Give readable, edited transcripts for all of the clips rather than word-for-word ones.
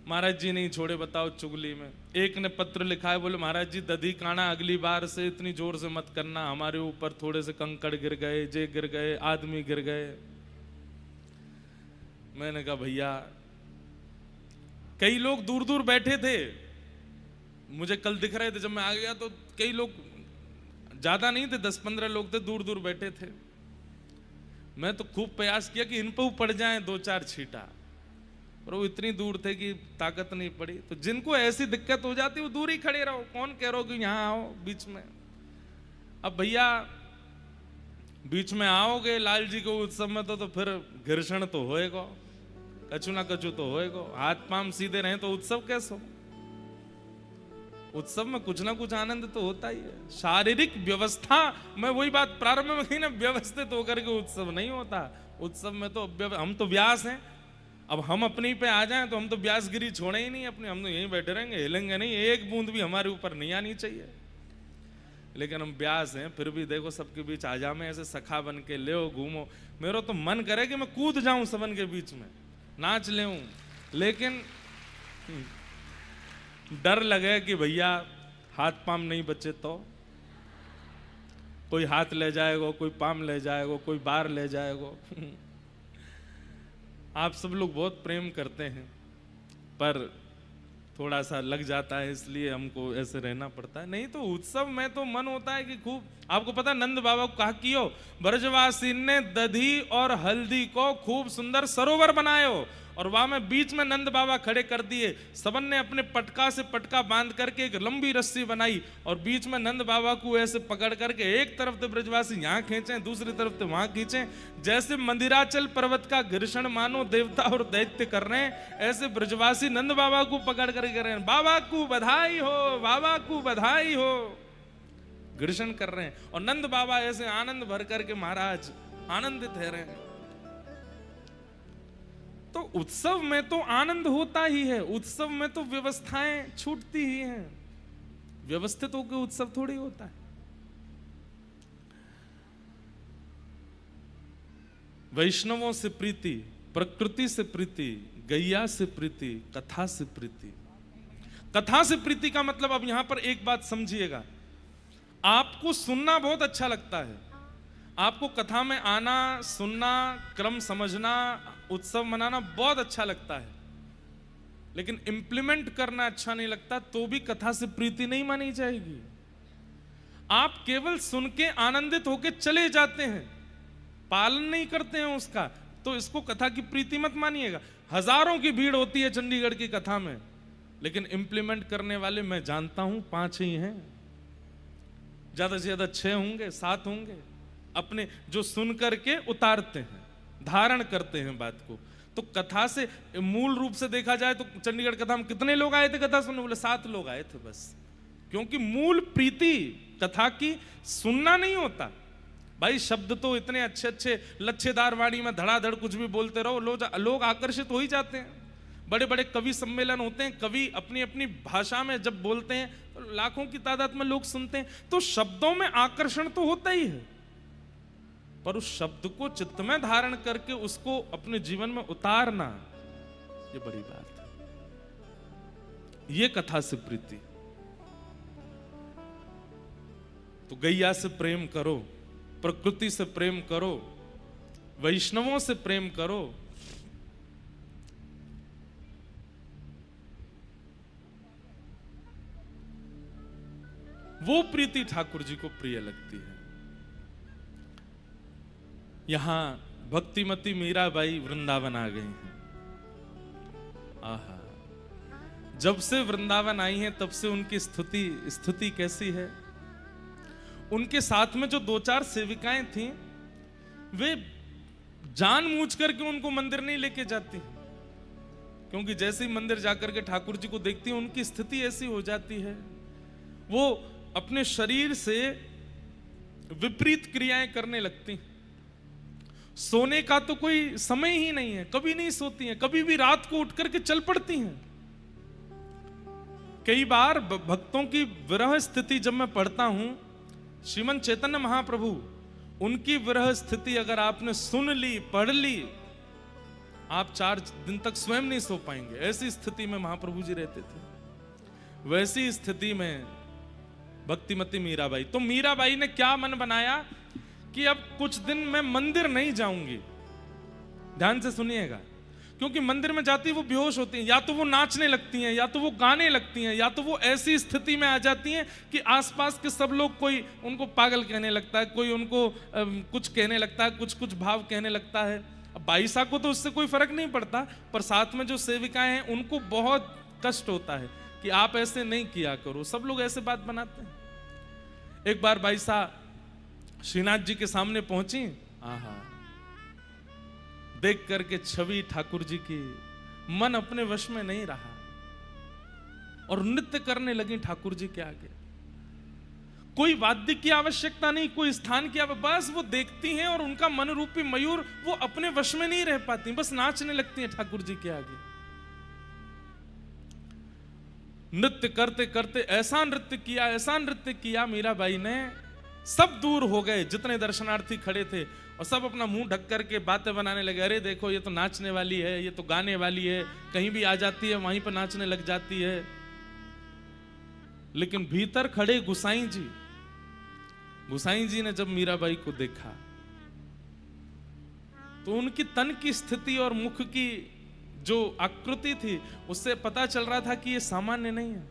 महाराज जी नहीं छोड़े, बताओ चुगली में। एक ने पत्र लिखा है, बोले महाराज जी दधी काना अगली बार से इतनी जोर से मत करना, हमारे ऊपर थोड़े से कंकड़ गिर गए, जे गिर गए, आदमी गिर गए। मैंने कहा भैया, कई लोग दूर दूर बैठे थे, मुझे कल दिख रहे थे जब मैं आ गया, तो कई लोग, ज्यादा नहीं थे, 10-15 लोग थे, दूर दूर बैठे थे। मैं तो खूब प्रयास किया कि इन पर पड़ जाएं 2-4 छींटा, और वो इतनी दूर थे कि ताकत नहीं पड़ी। तो जिनको ऐसी दिक्कत हो जाती वो दूर ही खड़े रहो, कौन कह रहा हो कि यहां आओ बीच में। अब भैया बीच में आओगे लाल जी को उत्सव में तो फिर घर्षण तो होएगा, कछु ना कछु तो होएगा। हाथ पांव सीधे रहे तो उत्सव कैसे हो? उत्सव में कुछ ना कुछ आनंद तो होता ही है। शारीरिक व्यवस्था में वही बात प्रारंभ में कही ना, व्यवस्थित होकर के उत्सव नहीं होता। उत्सव में तो हम तो व्यास हैं, अब हम अपनी पे आ जाएं तो हम तो व्यासगिरी छोड़े ही नहीं अपनी, हम तो यहीं बैठे रहेंगे, हिलेंगे नहीं, एक बूंद भी हमारे ऊपर नहीं आनी चाहिए। लेकिन हम व्यास हैं, फिर भी देखो सबके बीच आ जा, में ऐसे सखा बन के ले घूमो। मेरा तो मन करे कि मैं कूद जाऊं सबन के बीच में, नाच ले, लेकिन डर लगे कि भैया हाथ पाम नहीं बचे तो कोई हाथ ले जाएगा, कोई पाम ले जाएगा, कोई बार ले जाएगा। आप सब लोग बहुत प्रेम करते हैं, पर थोड़ा सा लग जाता है, इसलिए हमको ऐसे रहना पड़ता है। नहीं तो उत्सव में तो मन होता है कि खूब। आपको पता नंद बाबा को कहा कियो, ब्रजवासी ने दधी और हल्दी को खूब सुंदर सरोवर बनायो, और वहां में बीच में नंद बाबा खड़े कर दिए। सबन ने अपने पटका से पटका बांध करके एक लंबी रस्सी बनाई, और बीच में नंद बाबा को ऐसे पकड़ करके एक तरफ तो ब्रजवासी यहाँ खींचे, दूसरी तरफ तो वहां खींचे। जैसे मंदिराचल पर्वत का घर्षण मानो देवता और दैत्य कर रहे हैं, ऐसे ब्रजवासी नंद बाबा को पकड़ कर कर रहे हैं, बाबा को बधाई हो, बाबा को बधाई हो, घर्षण कर रहे हैं। और नंद बाबा ऐसे आनंद भर करके महाराज आनंदित है रहे हैं। तो उत्सव में तो आनंद होता ही है, उत्सव में तो व्यवस्थाएं छूटती ही हैं। व्यवस्थित होकर उत्सव थोड़ी होता है। वैष्णवों से प्रीति, प्रकृति से प्रीति, गैया से प्रीति, कथा से प्रीति। कथा से प्रीति का मतलब, अब यहां पर एक बात समझिएगा, आपको सुनना बहुत अच्छा लगता है, आपको कथा में आना, सुनना, क्रम समझना, उत्सव मनाना बहुत अच्छा लगता है, लेकिन इंप्लीमेंट करना अच्छा नहीं लगता, तो भी कथा से प्रीति नहीं मानी जाएगी। आप केवल सुन के आनंदित होके चले जाते हैं, पालन नहीं करते हैं उसका, तो इसको कथा की प्रीति मत मानिएगा। हजारों की भीड़ होती है चंडीगढ़ की कथा में, लेकिन इंप्लीमेंट करने वाले मैं जानता हूं 5 ही हैं, ज्यादा से ज्यादा 6 होंगे, 7 होंगे, अपने जो सुन करके उतारते हैं, धारण करते हैं बात को। तो कथा से मूल रूप से देखा जाए तो चंडीगढ़ कथा में कितने लोग आए थे कथा सुनने? बोले 7 लोग आए थे बस, क्योंकि मूल प्रीति कथा की सुनना नहीं होता। भाई शब्द तो इतने अच्छे अच्छे लच्छेदार वाणी में धड़ाधड़ कुछ भी बोलते रहो, लोग आकर्षित हो ही जाते हैं। बड़े बड़े कवि सम्मेलन होते हैं, कवि अपनी अपनी भाषा में जब बोलते हैं तो लाखों की तादाद में लोग सुनते हैं। तो शब्दों में आकर्षण तो होता ही है, पर उस शब्द को चित्त में धारण करके उसको अपने जीवन में उतारना, ये बड़ी बात है। ये कथा से प्रीति। तो गैया से प्रेम करो, प्रकृति से प्रेम करो, वैष्णवों से प्रेम करो। वो प्रीति ठाकुर जी को प्रिय लगती है। यहां भक्तिमती मीराबाई वृंदावन आ गई हैं। आहा, जब से वृंदावन आई हैं तब से उनकी स्तुति कैसी है। उनके साथ में जो 2-4 सेविकाएं थीं, वे जानबूझ करके उनको मंदिर नहीं लेके जाती, क्योंकि जैसे ही मंदिर जाकर के ठाकुर जी को देखती हैं, उनकी स्थिति ऐसी हो जाती है, वो अपने शरीर से विपरीत क्रियाएं करने लगती। सोने का तो कोई समय ही नहीं है, कभी नहीं सोती हैं, कभी भी रात को उठ करके चल पड़ती हैं। कई बार भक्तों की विरह स्थिति जब मैं पढ़ता हूं, श्रीमन चैतन्य महाप्रभु, उनकी विरह स्थिति अगर आपने सुन ली, पढ़ ली, आप 4 दिन तक स्वयं नहीं सो पाएंगे। ऐसी स्थिति में महाप्रभु जी रहते थे। वैसी स्थिति में भक्तिमती मीराबाई, तो मीराबाई ने क्या मन बनाया कि अब कुछ दिन मैं मंदिर नहीं जाऊंगी। ध्यान से सुनिएगा, क्योंकि मंदिर में जाती वो बेहोश होती हैं, या तो वो नाचने लगती हैं, या तो वो गाने लगती हैं, या तो वो ऐसी स्थिति में आ जाती हैं कि आसपास के सब लोग, कोई उनको पागल कहने लगता है, कोई उनको कुछ कहने लगता है, कुछ कुछ भाव कहने लगता है। अब बाईसा को तो उससे कोई फर्क नहीं पड़ता, पर साथ में जो सेविकाएं हैं उनको बहुत कष्ट होता है कि आप ऐसे नहीं किया करो। सब लोग ऐसे बात बनाते हैं। एक बार बाईसा श्रीनाथ जी के सामने पहुंची, आहा, देख करके छवि ठाकुर जी की, मन अपने वश में नहीं रहा और नृत्य करने लगी ठाकुर जी के आगे। कोई वाद्य की आवश्यकता नहीं, कोई स्थान की आवश्यकता, बस वो देखती हैं और उनका मन रूपी मयूर वो अपने वश में नहीं रह पाती, बस नाचने लगती हैं ठाकुर जी के आगे। नृत्य करते करते ऐसा नृत्य किया मीराबाई ने, सब दूर हो गए जितने दर्शनार्थी खड़े थे, और सब अपना मुंह ढक करके बातें बनाने लगे। अरे देखो, ये तो नाचने वाली है, ये तो गाने वाली है, कहीं भी आ जाती है वहीं पर नाचने लग जाती है। लेकिन भीतर खड़े गुसाई जी ने जब मीराबाई को देखा तो उनकी तन की स्थिति और मुख की जो आकृति थी उससे पता चल रहा था कि ये सामान्य नहीं है।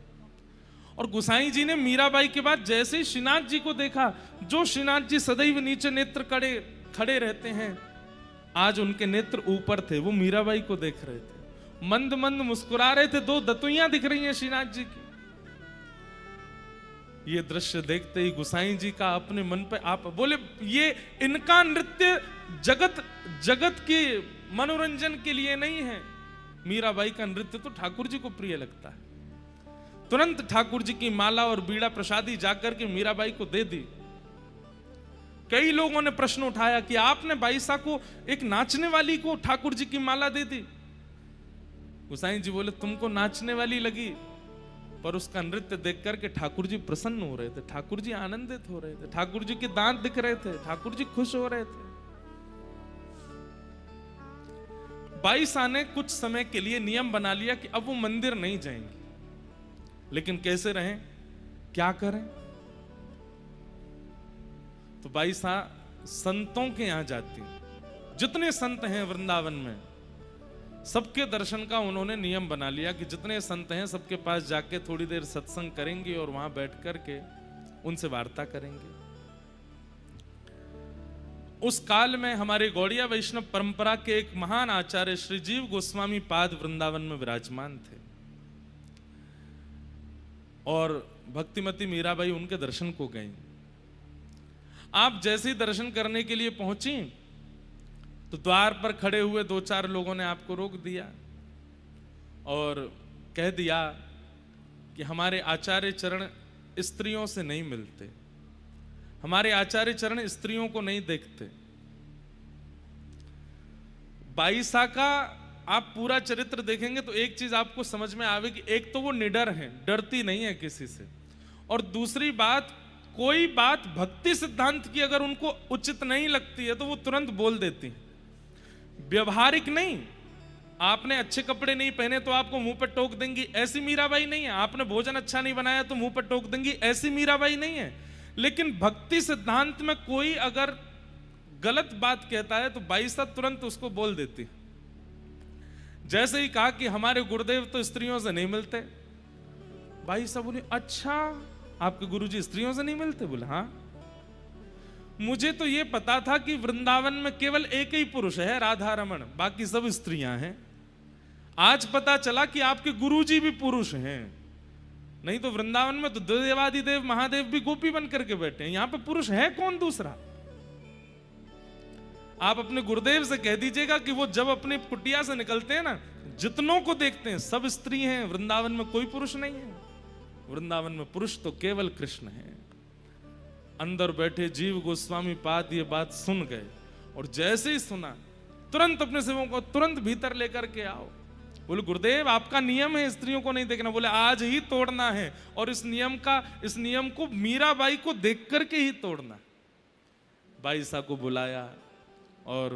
और गुसाई जी ने मीराबाई के बाद जैसे ही श्रीनाथ जी को देखा, जो श्रीनाथ जी सदैव नीचे नेत्र खड़े रहते हैं, आज उनके नेत्र ऊपर थे, वो मीराबाई को देख रहे थे, मंद मंद मुस्कुरा रहे थे। 2 दतुइयां दिख रही हैं श्रीनाथ जी की। ये दृश्य देखते ही गुसाई जी का अपने मन पे आप बोले, ये इनका नृत्य जगत के मनोरंजन के लिए नहीं है, मीराबाई का नृत्य तो ठाकुर जी को प्रिय लगता है। तुरंत ठाकुर जी की माला और बीड़ा प्रसादी जाकर के मीराबाई को दे दी। कई लोगों ने प्रश्न उठाया कि आपने बाईसा को, एक नाचने वाली को ठाकुर जी की माला दे दी। गुसाई जी बोले, तुमको नाचने वाली लगी, पर उसका नृत्य देख करके ठाकुर जी प्रसन्न हो रहे थे, ठाकुर जी आनंदित हो रहे थे, ठाकुर जी के दांत दिख रहे थे, ठाकुर जी खुश हो रहे थे। बाईसा ने कुछ समय के लिए नियम बना लिया कि अब वो मंदिर नहीं जाएंगे, लेकिन कैसे रहें, क्या करें। तो बाईसा संतों के यहां जाती, जितने संत हैं वृंदावन में सबके दर्शन का उन्होंने नियम बना लिया कि जितने संत हैं सबके पास जाके थोड़ी देर सत्संग करेंगे और वहां बैठ करके उनसे वार्ता करेंगे। उस काल में हमारे गौड़िया वैष्णव परंपरा के एक महान आचार्य श्री जीव गोस्वामी पाद वृंदावन में विराजमान थे, और भक्तिमती मीराबाई उनके दर्शन को गई। आप जैसे ही दर्शन करने के लिए पहुंची तो द्वार पर खड़े हुए 2-4 लोगों ने आपको रोक दिया और कह दिया कि हमारे आचार्य चरण स्त्रियों से नहीं मिलते, हमारे आचार्य चरण स्त्रियों को नहीं देखते। बाईसा का आप पूरा चरित्र देखेंगे तो एक चीज आपको समझ में आवेगी, एक तो वो निडर है, डरती नहीं है किसी से, और दूसरी बात, कोई बात भक्ति सिद्धांत की अगर उनको उचित नहीं लगती है तो वो तुरंत बोल देती है। व्यवहारिक नहीं, आपने अच्छे कपड़े नहीं पहने तो आपको मुंह पर टोक देंगी, ऐसी मीराबाई नहीं है। आपने भोजन अच्छा नहीं बनाया तो मुंह पर टोक देंगी, ऐसी मीराबाई नहीं है। लेकिन भक्ति सिद्धांत में कोई अगर गलत बात कहता है तो बाईसा तुरंत उसको बोल देती। जैसे ही कहा कि हमारे गुरुदेव तो स्त्रियों से नहीं मिलते, बाईसा बोली, अच्छा आपके गुरुजी स्त्रियों से नहीं मिलते? बोले हाँ, मुझे तो ये पता था कि वृंदावन में केवल एक ही पुरुष है, राधा रमण, बाकी सब स्त्रियां हैं। आज पता चला कि आपके गुरुजी भी पुरुष हैं, नहीं तो वृंदावन में तो देवादिदेव महादेव भी गोपी बन करके बैठे हैं, यहां पे पुरुष है कौन दूसरा। आप अपने गुरुदेव से कह दीजिएगा कि वो जब अपनी कुटिया से निकलते हैं ना, जितनों को देखते हैं सब स्त्री हैं, वृंदावन में कोई पुरुष नहीं है। वृंदावन में पुरुष तो केवल कृष्ण है। अंदर बैठे जीव गोस्वामी पाद ये बात सुन गए, और जैसे ही सुना तुरंत अपने सेवकों को तुरंत भीतर लेकर के आओ। बोले गुरुदेव आपका नियम है स्त्रियों को नहीं देखना। बोले आज ही तोड़ना है, और इस नियम को मीराबाई को देख करके ही तोड़ना। बाईसा को बुलाया और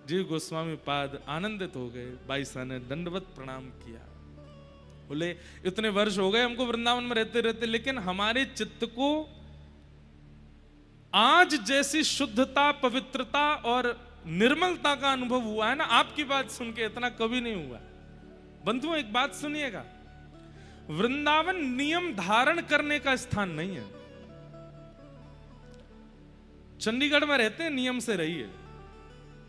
जीव गोस्वामी पाद आनंदित हो गए। बाईसा ने दंडवत प्रणाम किया, बोले इतने वर्ष हो गए हमको वृंदावन में रहते रहते, लेकिन हमारे चित्त को आज जैसी शुद्धता, पवित्रता और निर्मलता का अनुभव हुआ है ना, आपकी बात सुन के इतना कभी नहीं हुआ। बंधुओं एक बात सुनिएगा, वृंदावन नियम धारण करने का स्थान नहीं है। चंडीगढ़ में रहते हैं नियम से रहिए,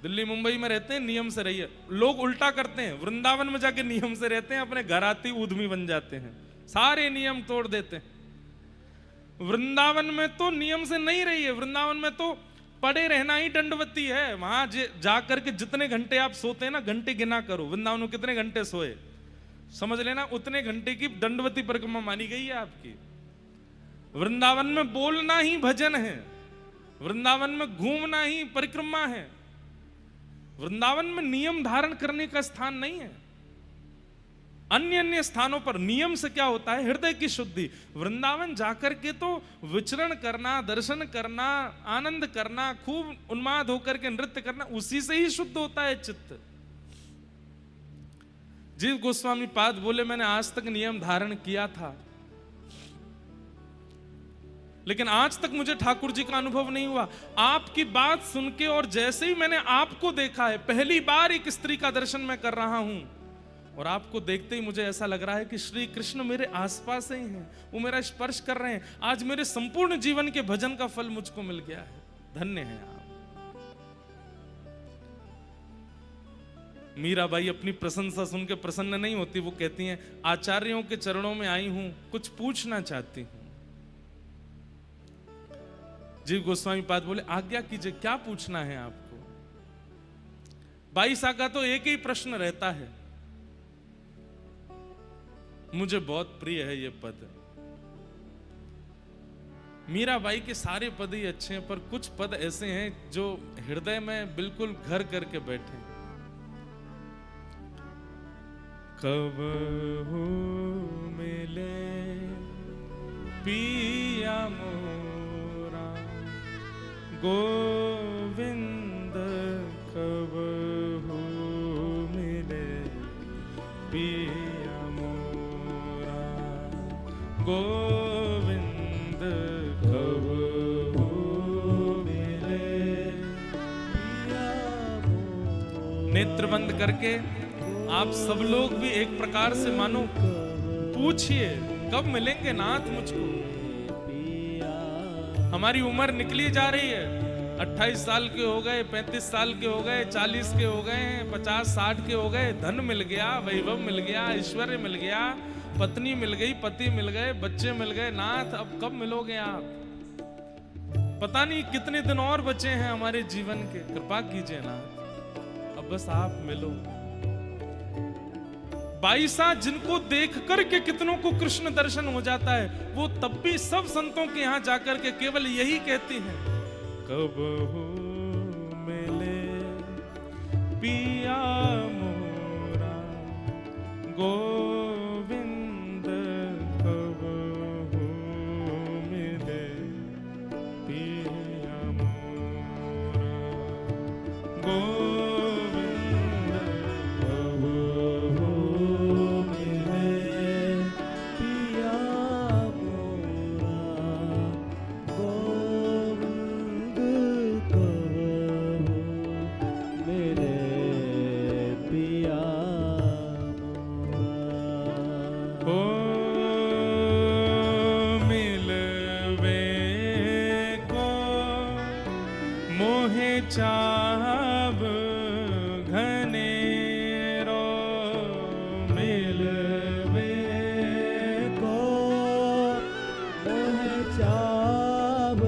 दिल्ली मुंबई में रहते हैं नियम से रहिए। लोग उल्टा करते हैं, वृंदावन में जाके नियम से रहते हैं, अपने घर आती उद्यमी बन जाते हैं, सारे नियम तोड़ देते हैं। वृंदावन में तो नियम से नहीं रहिए, वृंदावन में तो पड़े रहना ही दंडवती है। वहां जाकर के जितने घंटे आप सोते हैं ना, घंटे गिना करो, वृंदावन में कितने घंटे सोए, समझ लेना उतने घंटे की दंडवती परिक्रमा मानी गई है आपकी। वृंदावन में बोलना ही भजन है, वृंदावन में घूमना ही परिक्रमा है, वृंदावन में नियम धारण करने का स्थान नहीं है। अन्य अन्य स्थानों पर नियम से क्या होता है, हृदय की शुद्धि। वृंदावन जाकर के तो विचरण करना, दर्शन करना, आनंद करना, खूब उन्माद होकर के नृत्य करना, उसी से ही शुद्ध होता है चित्त। जीव गोस्वामी पाद बोले मैंने आज तक नियम धारण किया था, लेकिन आज तक मुझे ठाकुर जी का अनुभव नहीं हुआ। आपकी बात सुन के और जैसे ही मैंने आपको देखा है, पहली बार एक स्त्री का दर्शन मैं कर रहा हूं, और आपको देखते ही मुझे ऐसा लग रहा है कि श्री कृष्ण मेरे आसपास ही हैं, वो मेरा स्पर्श कर रहे हैं। आज मेरे संपूर्ण जीवन के भजन का फल मुझको मिल गया है, धन्य है आप। मीराबाई अपनी प्रशंसा सुन के प्रसन्न नहीं होती, वो कहती हैं आचार्यों के चरणों में आई हूं, कुछ पूछना चाहती हूं। जीव गोस्वामी पाद बोले आज्ञा कीजिए, क्या पूछना है आपको। बाईसा का तो एक ही प्रश्न रहता है, मुझे बहुत प्रिय है ये पद। मीराबाई के सारे पद ही अच्छे हैं, पर कुछ पद ऐसे हैं जो हृदय में बिल्कुल घर करके बैठे। कब हो मिले पिया मोरा गोविंद, कब हो मिले पिया मोरा गोविंद, कब हो मिले पिया मोरा। नेत्र बंद करके आप सब लोग भी एक प्रकार से मानो पूछिए कब मिलेंगे नाथ मुझको। हमारी उम्र निकली जा रही है, 28 साल के हो गए, 35 साल के हो गए, 40 के हो गए, 50-60 के हो गए। धन मिल गया, वैभव मिल गया, ऐश्वर्य मिल गया, पत्नी मिल गई, पति मिल गए, बच्चे मिल गए, नाथ अब कब मिलोगे आप। पता नहीं कितने दिन और बचे हैं हमारे जीवन के, कृपा कीजिए नाथ, अब बस आप मिलो। बाईसा जिनको देख करके कितनों को कृष्ण दर्शन हो जाता है, वो तब भी सब संतों के यहां जाकर के केवल यही कहती हैं, कब हो मिले पिया मोरा गोविंद, कब हो मिले पिया मोरा गोविंद। चाहब घनेरो मिलवे को, मोह चाहब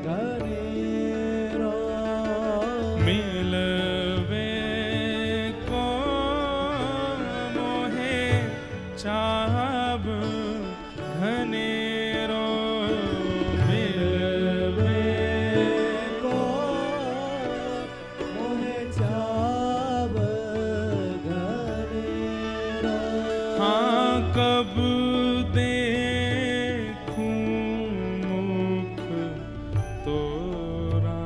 घनेरो मिलवे को, मोहे चाहब घनेरो मिलवे को। कब देखूं मुख तोरा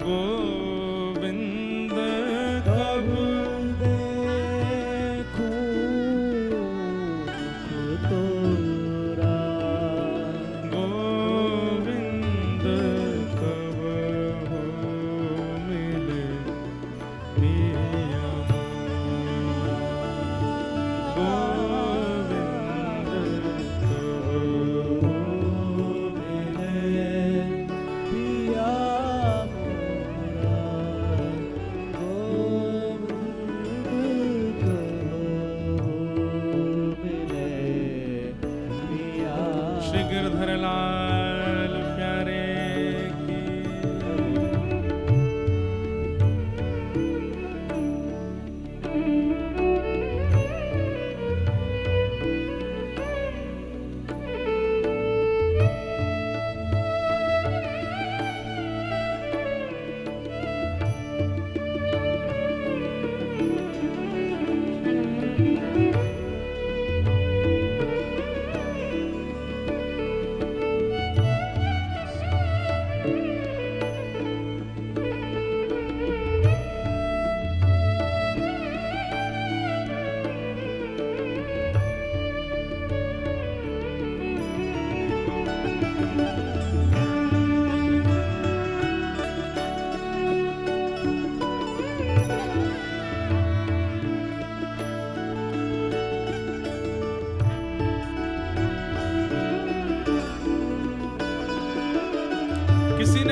गोविंद,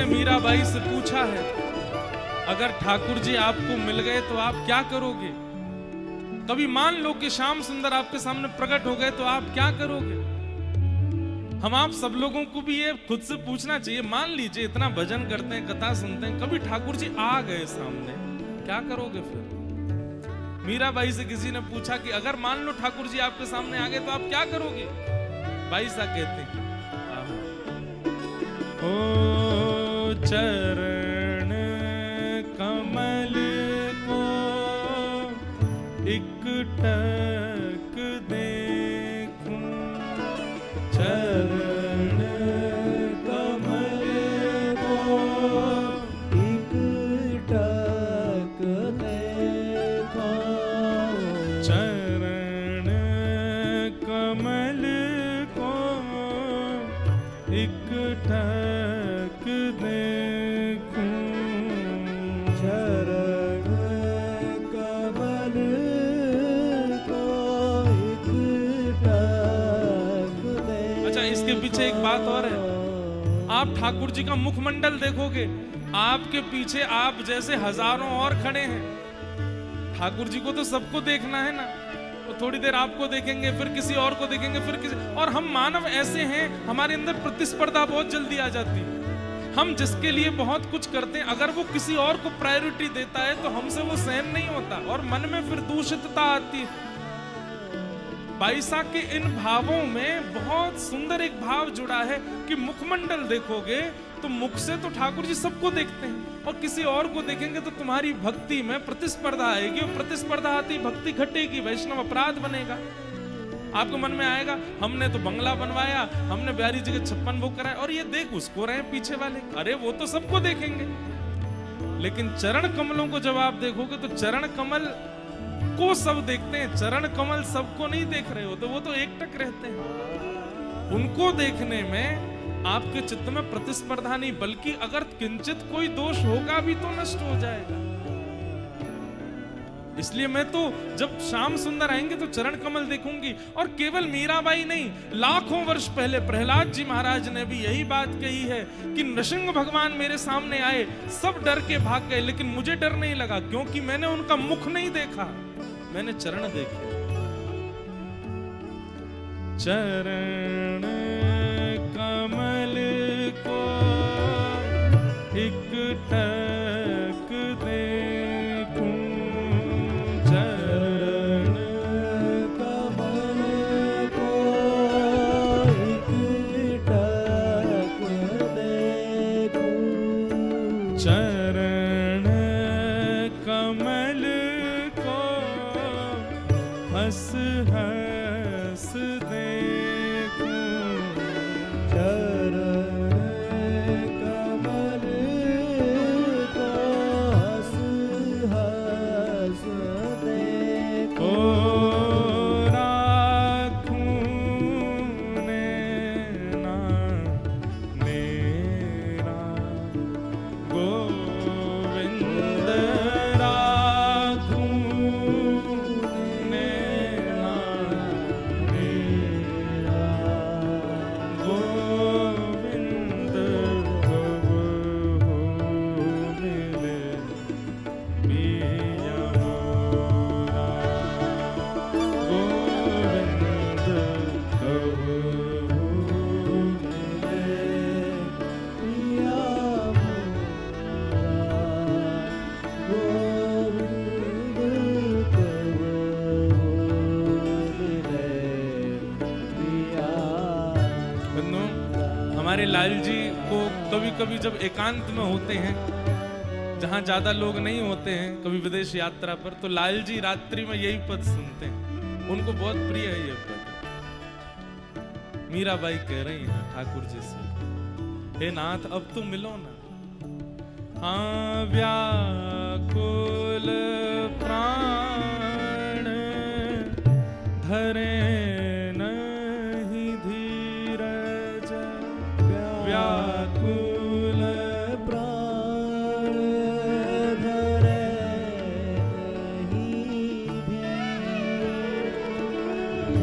ने मीराबाई से पूछा है, अगर ठाकुर जी आपको मिल गए तो आप क्या करोगे? कभी मान लो कि श्याम सुंदर आपके सामने प्रकट हो गए तो आप क्या करोगे? हम आप सब लोगों को भी ये खुद से पूछना चाहिए। मान लीजिए इतना भजन करते हैं, कथा सुनते हैं, कभी ठाकुर जी आ गए सामने, क्या करोगे फिर? मीराबाई से किसी ने पूछा कि अगर मान लो ठाकुर जी आपके सामने आ गए तो आप क्या करोगे? बाई सा कहते हैं, ओ चरण कमल को एक टक देखूं, चरण कमल को एक टक देखूं, चरण कमल को एक टक देखूं, चरण कमल को एक टक देखूं। अच्छा, इसके पीछे एक बात और है। आप ठाकुर जी का मुखमंडल देखोगे, आपके पीछे आप जैसे हजारों और खड़े हैं। ठाकुर जी को तो सबको देखना है ना, तो थोड़ी देर आपको देखेंगे, फिर किसी और को देखेंगे, फिर किसी और। हम मानव ऐसे हैं, हमारे अंदर प्रतिस्पर्धा बहुत जल्दी आ जाती है। हम जिसके लिए बहुत कुछ करते हैं, अगर वो किसी और को प्रायोरिटी देता है तो हमसे वो सहन नहीं होता और मन में फिर दूषितता आती है। बाईसा के इन भावों में बहुत सुंदर एक भाव जुड़ा है कि मुखमंडल देखोगे तो मुख से तो ठाकुर जी सबको देखते हैं, और किसी और को देखेंगे तो तुम्हारी भक्ति में प्रतिस्पर्धा आएगी, और प्रतिस्पर्धा आती भक्ति घटेगी, वैष्णव अपराध बनेगा। आपको मन में आएगा, हमने तो बंगला बनवाया, हमने बिहारी जी के 56 भोग कराए, और ये देख उसको रहे पीछे वाले, अरे वो तो सबको देखेंगे। लेकिन चरण कमलों को जब आप देखोगे तो चरण कमल को सब देखते हैं, चरण कमल सबको नहीं देख रहे हो, तो वो तो एकटक रहते हैं। उनको देखने में आपके चित्त में प्रतिस्पर्धा नहीं, बल्कि अगर किंचित कोई दोष होगा भी तो नष्ट हो जाएगा। इसलिए मैं तो जब श्याम सुंदर आएंगे तो चरण कमल देखूंगी। और केवल मीराबाई नहीं, लाखों वर्ष पहले प्रहलाद जी महाराज ने भी यही बात कही है कि नृसिंह भगवान मेरे सामने आए, सब डर के भाग गए, लेकिन मुझे डर नहीं लगा, क्योंकि मैंने उनका मुख नहीं देखा, मैंने चरण देखे। चरण कमल को एक टक देखूं, चरण कमल को एक टक देखूं, चरण कमल को हंस हंस देखूं, चरण कमल को हंस हंस देखूं, ओ राखूं नैना मेरा गोविंद, राखूं नैना मेरा गोविंद, कब हो मिले पिया मोरा, गोविंद कब हो मिले पिया मोरा, गोविंद कब मिले पिया। बंधु, हमारे लाल जी को कभी कभी जब एकांत में होते हैं, जहां ज्यादा लोग नहीं होते हैं, कभी विदेश यात्रा पर, तो लाल जी रात्रि में यही पद सुनते हैं, उनको बहुत प्रिय है ये पद। मीराबाई कह रही हैं ठाकुर जी से, हे नाथ अब तुम मिलो ना। हाँ, व्याकुल प्राण धरे नहीं धीरज, व्याकुल प्राण धरे नहीं धीरज,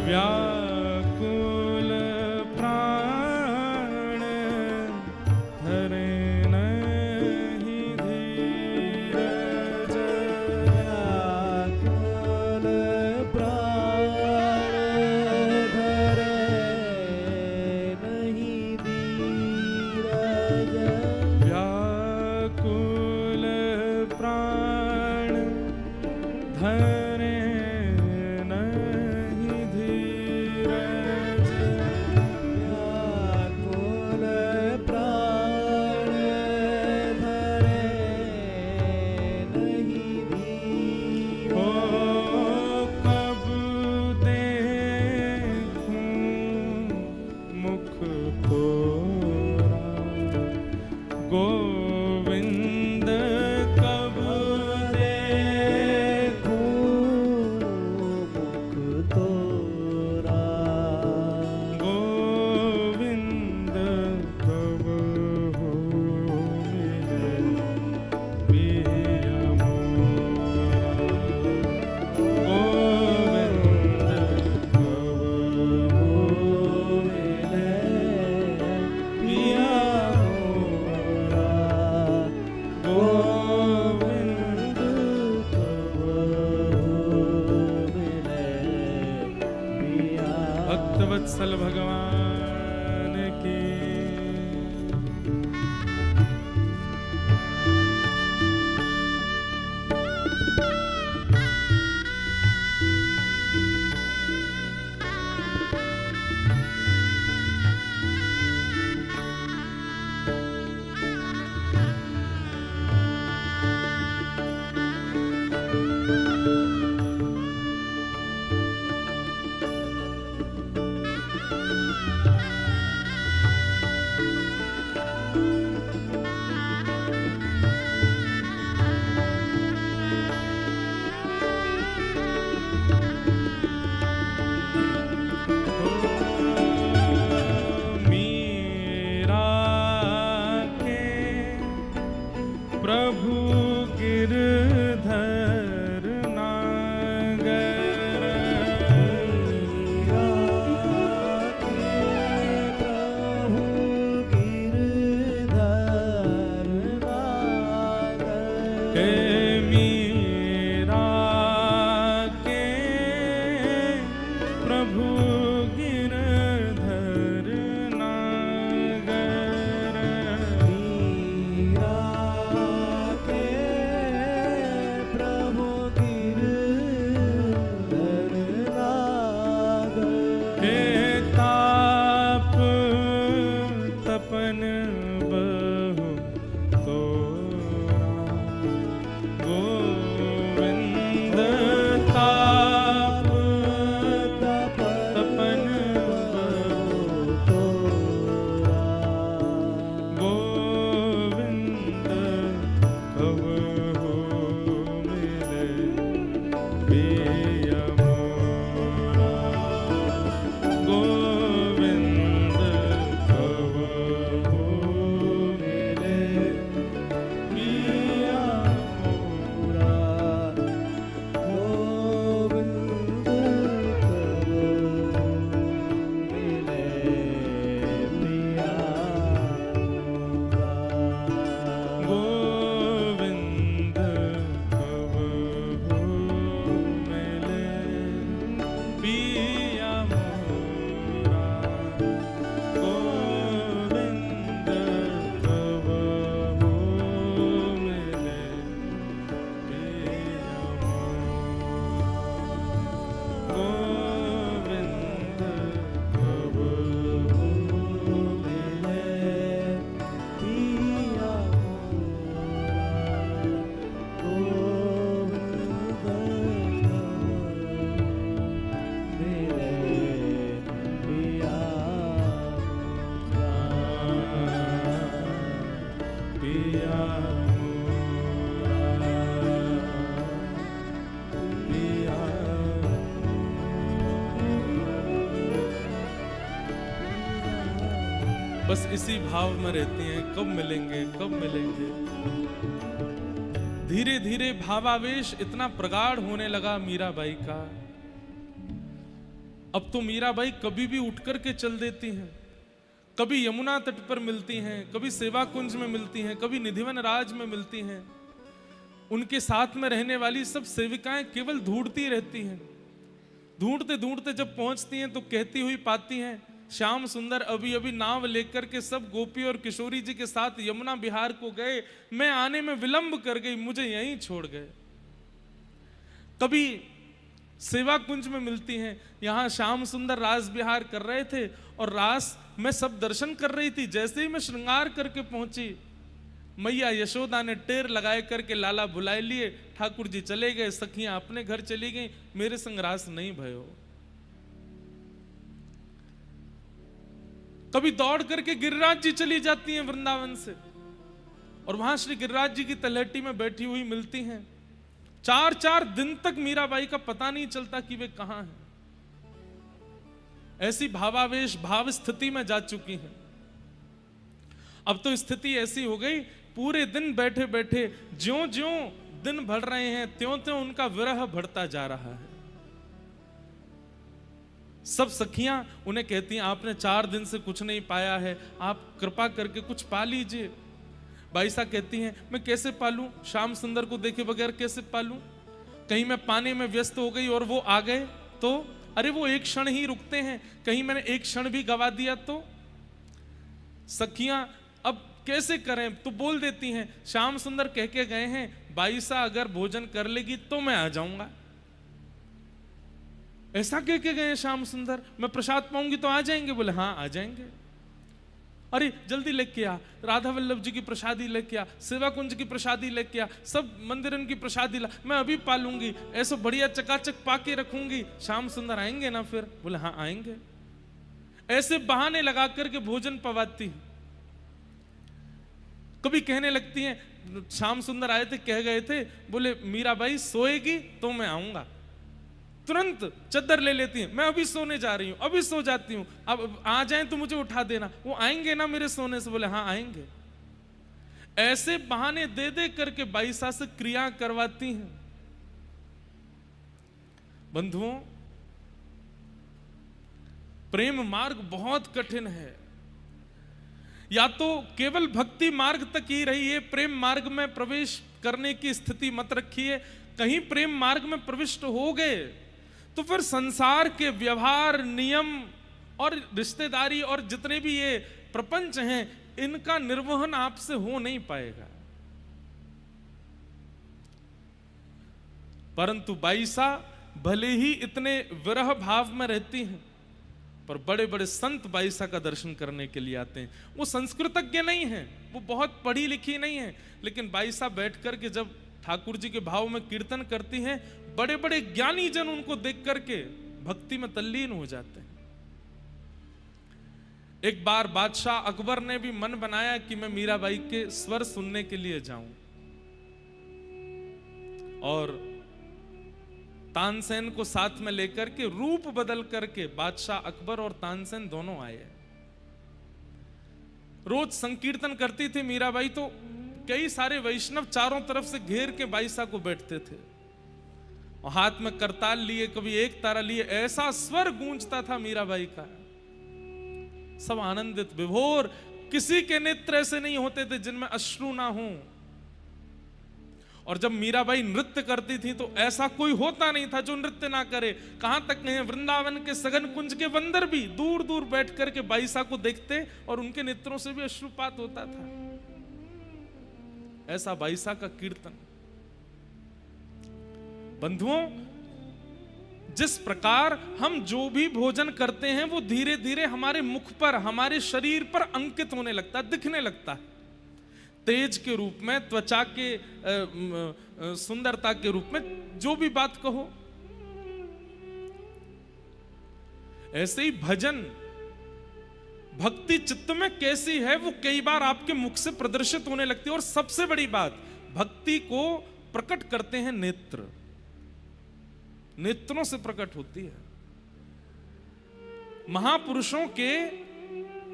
व्याकुल प्राण धरे नहीं भक्तवत्सल भगवान की। प्रभु गिरधर नागर, प्रभु गिरधर नागर, हे मीरा के प्रभु गिरधर नागर, मीरा के प्रभु गिरधर नागर, हे ताप तपन बहु तोरा, गोविंद ताप तपन बहु तोरा, गोविंद कबहु मिले पिया मोरा, गोविंद कबहु मिले पिया मोरा, गोविंद मिले प्रिया गोविंद कबहु मिले पिया मोरा, गोविंद कबहु मिले पिया मोरा, गोविंद कबहु मिले पिया पिया मोरा, पिया बस इसी भाव में रहती हैं, कब मिलेंगे कब मिलेंगे। धीरे धीरे भावावेश इतना प्रगाढ़ होने लगा मीराबाई का। अब तो मीराबाई कभी भी उठ करके चल देती हैं, कभी यमुना तट पर मिलती हैं, कभी सेवा कुंज में मिलती हैं, कभी निधिवन राज में मिलती हैं। उनके साथ में रहने वाली सब सेविकाएं केवल ढूंढती रहती हैं। ढूंढते ढूंढते जब पहुंचती हैं तो कहती हुई पाती हैं, श्याम सुंदर अभी अभी नाव लेकर के सब गोपी और किशोरी जी के साथ यमुना विहार को गए, मैं आने में विलंब कर गई, मुझे यहीं छोड़ गए। कभी सेवा कुंज में मिलती हैं, यहाँ श्याम सुंदर रास विहार कर रहे थे और रास में सब दर्शन कर रही थी। जैसे ही मैं श्रृंगार करके पहुंची, मैया यशोदा ने टेर लगाए करके लाला बुलाए लिए, ठाकुर जी चले गए, सखियां अपने घर चली गई, मेरे संग रास नहीं भयो। कभी दौड़ करके गिरिराज जी चली जाती हैं वृंदावन से और वहां श्री गिरिराज जी की तलहटी में बैठी हुई मिलती हैं। 4-4 दिन तक मीराबाई का पता नहीं चलता कि वे कहां हैं। ऐसी भावावेश भाव स्थिति में जा चुकी हैं। अब तो स्थिति ऐसी हो गई, पूरे दिन बैठे बैठे ज्यों ज्यों दिन बढ़ रहे हैं त्यों त्यों उनका विरह बढ़ता जा रहा है। सब सखियां उन्हें कहती हैं, आपने 4 दिन से कुछ नहीं पाया है, आप कृपा करके कुछ पा लीजिए। बाईसा कहती हैं, मैं कैसे पालूं, श्याम सुंदर को देखे बगैर कैसे पालूं, कहीं मैं पाने में व्यस्त हो गई और वो आ गए तो अरे वो एक क्षण ही रुकते हैं, कहीं मैंने एक क्षण भी गवा दिया तो? सखियां अब कैसे करें? तो बोल देती हैं, श्याम सुंदर कह के गए हैं बाईसा अगर भोजन कर लेगी तो मैं आ जाऊंगा। ऐसा कह के गए हैं श्याम सुंदर, मैं प्रसाद पाऊंगी तो आ जाएंगे? बोले हाँ आ जाएंगे। अरे जल्दी लेके आ, राधा वल्लभ जी की प्रसादी लेके आ, सेवा कुंज की प्रसादी लेके आ, सब मंदिरन की प्रसादी ला, मैं अभी पालूंगी, ऐसा बढ़िया चकाचक पाके रखूंगी, श्याम सुंदर आएंगे ना फिर? बोले हाँ आएंगे। ऐसे बहाने लगा करके भोजन पवाती। कभी कहने लगती हैं, श्याम सुंदर आए थे, कह गए थे, बोले मीराबाई सोएगी तो मैं आऊंगा, तुरंत चद्दर ले लेती हैं, मैं अभी सोने जा रही हूं, अभी सो जाती हूं, अब आ जाएं तो मुझे उठा देना। वो आएंगे ना मेरे सोने से? बोले हाँ आएंगे। ऐसे बहाने दे दे करके बाईसा से क्रिया करवाती हैं। बंधुओं, प्रेम मार्ग बहुत कठिन है। या तो केवल भक्ति मार्ग तक ही रहिए, प्रेम मार्ग में प्रवेश करने की स्थिति मत रखिए। कहीं प्रेम मार्ग में प्रविष्ट हो गए तो फिर संसार के व्यवहार, नियम और रिश्तेदारी और जितने भी ये प्रपंच हैं, इनका निर्वहन आपसे हो नहीं पाएगा। परंतु बाईसा भले ही इतने विरह भाव में रहती हैं, पर बड़े बड़े संत बाईसा का दर्शन करने के लिए आते हैं। वो संस्कृतज्ञ नहीं है, वो बहुत पढ़ी लिखी नहीं है, लेकिन बाईसा बैठ करके जब ठाकुर जी के भाव में कीर्तन करती हैं, बड़े बड़े ज्ञानी जन उनको देख करके भक्ति में तल्लीन हो जाते हैं। एक बार बादशाह अकबर ने भी मन बनाया कि मैं मीराबाई के स्वर सुनने के लिए जाऊं, और तानसेन को साथ में लेकर के रूप बदल करके बादशाह अकबर और तानसेन दोनों आए। रोज संकीर्तन करती थी मीराबाई, तो कई सारे वैष्णव चारों तरफ से घेर के बाईसा को बैठते थे और हाथ में करताल लिए, कभी एक तारा लिए, ऐसा स्वर गूंजता था मीराबाई का, सब आनंदित विभोर। किसी के नेत्र ऐसे नहीं होते थे जिनमें अश्रु ना हो। और जब मीराबाई नृत्य करती थी तो ऐसा कोई होता नहीं था जो नृत्य ना करे। कहां तक कहें, वृंदावन के सघन कुंज के बंदर भी दूर दूर बैठ करके बाईसा को देखते और उनके नेत्रों से भी अश्रुपात होता था। ऐसा बाईसा का कीर्तन। बंधुओं, जिस प्रकार हम जो भी भोजन करते हैं वो धीरे धीरे हमारे मुख पर, हमारे शरीर पर अंकित होने लगता है, दिखने लगता है, तेज के रूप में, त्वचा के सुंदरता के रूप में, जो भी बात कहो। ऐसे ही भजन, भक्ति चित्त में कैसी है वो कई बार आपके मुख से प्रदर्शित होने लगती है। और सबसे बड़ी बात, भक्ति को प्रकट करते हैं नेत्र, नेत्रों से प्रकट होती है। महापुरुषों के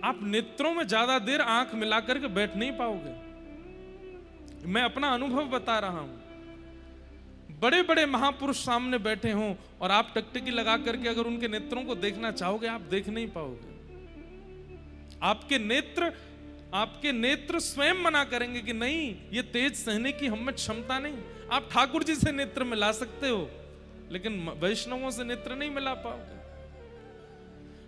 आप नेत्रों में ज्यादा देर आंख मिलाकर के बैठ नहीं पाओगे। मैं अपना अनुभव बता रहा हूं। बड़े बड़े महापुरुष सामने बैठे हों और आप टकटकी लगा करके अगर उनके नेत्रों को देखना चाहोगे, आप देख नहीं पाओगे। आपके नेत्र स्वयं मना करेंगे कि नहीं, ये तेज सहने की हम में क्षमता नहीं। आप ठाकुर जी से नेत्र मिला सकते हो, लेकिन वैष्णवों से नेत्र नहीं मिला पाओगे।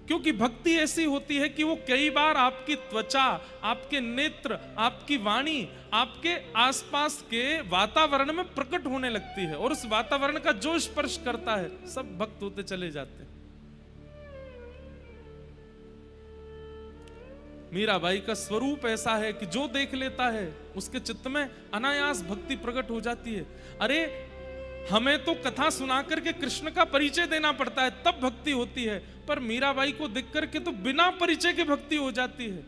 क्योंकि भक्ति ऐसी होती है कि वो कई बार आपकी त्वचा, आपके नेत्र, आपकी वाणी, आपके आसपास के वातावरण में प्रकट होने लगती है, और उस वातावरण का जो स्पर्श करता है सब भक्त होते चले जाते हैं। मीराबाई का स्वरूप ऐसा है कि जो देख लेता है उसके चित्त में अनायास भक्ति प्रकट हो जाती है। अरे हमें तो कथा सुना करके कृष्ण का परिचय देना पड़ता है, तब भक्ति होती है, पर मीराबाई को देख करके तो बिना परिचय के भक्ति हो जाती है।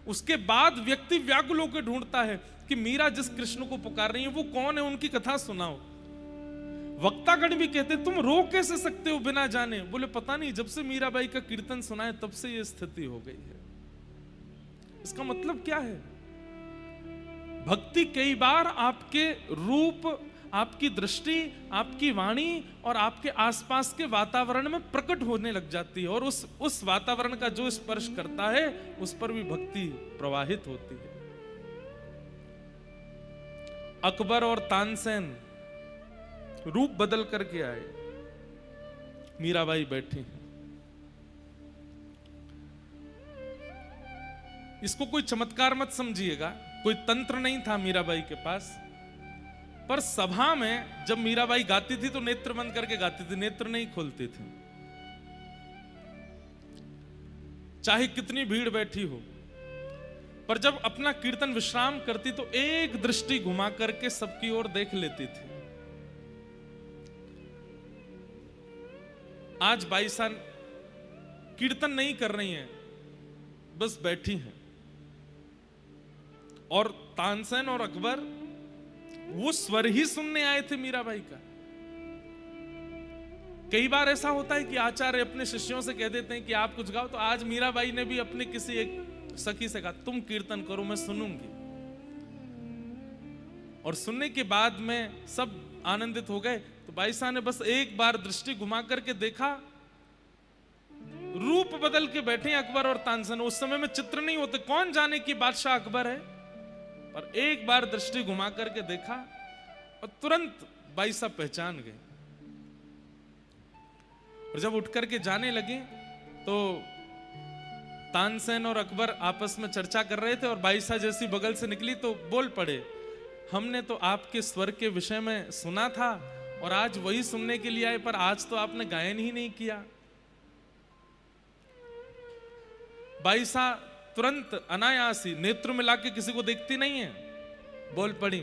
उसके बाद व्यक्ति व्याकुल होकर ढूंढता है कि मीरा जिस कृष्ण को पुकार रही है वो कौन है, उनकी कथा सुनाओ। वक्तागण भी कहते तुम रो कैसे सकते हो बिना जाने? बोले पता नहीं, जब से मीराबाई का कीर्तन सुना है तब से ये स्थिति हो गई है। इसका मतलब क्या है? भक्ति कई बार आपके रूप, आपकी दृष्टि, आपकी वाणी और आपके आसपास के वातावरण में प्रकट होने लग जाती है, और उस वातावरण का जो स्पर्श करता है उस पर भी भक्ति प्रवाहित होती है। अकबर और तानसेन रूप बदल करके आए, मीराबाई बैठी हैं। इसको कोई चमत्कार मत समझिएगा, कोई तंत्र नहीं था मीराबाई के पास। पर सभा में जब मीराबाई गाती थी तो नेत्र बंद करके गाती थी, नेत्र नहीं खोलती थी, चाहे कितनी भीड़ बैठी हो। पर जब अपना कीर्तन विश्राम करती तो एक दृष्टि घुमा करके सबकी ओर देख लेती थी। आज बाईसा कीर्तन नहीं कर रही हैं, बस बैठी हैं। और तानसेन और अकबर वो स्वर ही सुनने आए थे मीराबाई का। कई बार ऐसा होता है कि आचार्य अपने शिष्यों से कह देते हैं कि आप कुछ गाओ, तो आज मीराबाई ने भी अपने किसी एक सखी से कहा तुम कीर्तन करो, मैं सुनूंगी। और सुनने के बाद में सब आनंदित हो गए। तो बाईसा ने बस एक बार दृष्टि घुमा करके देखा, रूप बदल के बैठे अकबर और तानसेन। उस समय में चित्र नहीं होते, कौन जाने कि बादशाह अकबर है, पर एक बार दृष्टि घुमा करके देखा और तुरंत बाईसा पहचान गए। और जब उठ करके जाने लगे तो तानसेन और अकबर आपस में चर्चा कर रहे थे और बाईसा जैसी बगल से निकली तो बोल पड़े, हमने तो आपके स्वर के विषय में सुना था और आज वही सुनने के लिए आए, पर आज तो आपने गायन ही नहीं किया। बाईसा तुरंत अनायासी नेत्र मिला के किसी को देखती नहीं है, बोल पड़ी,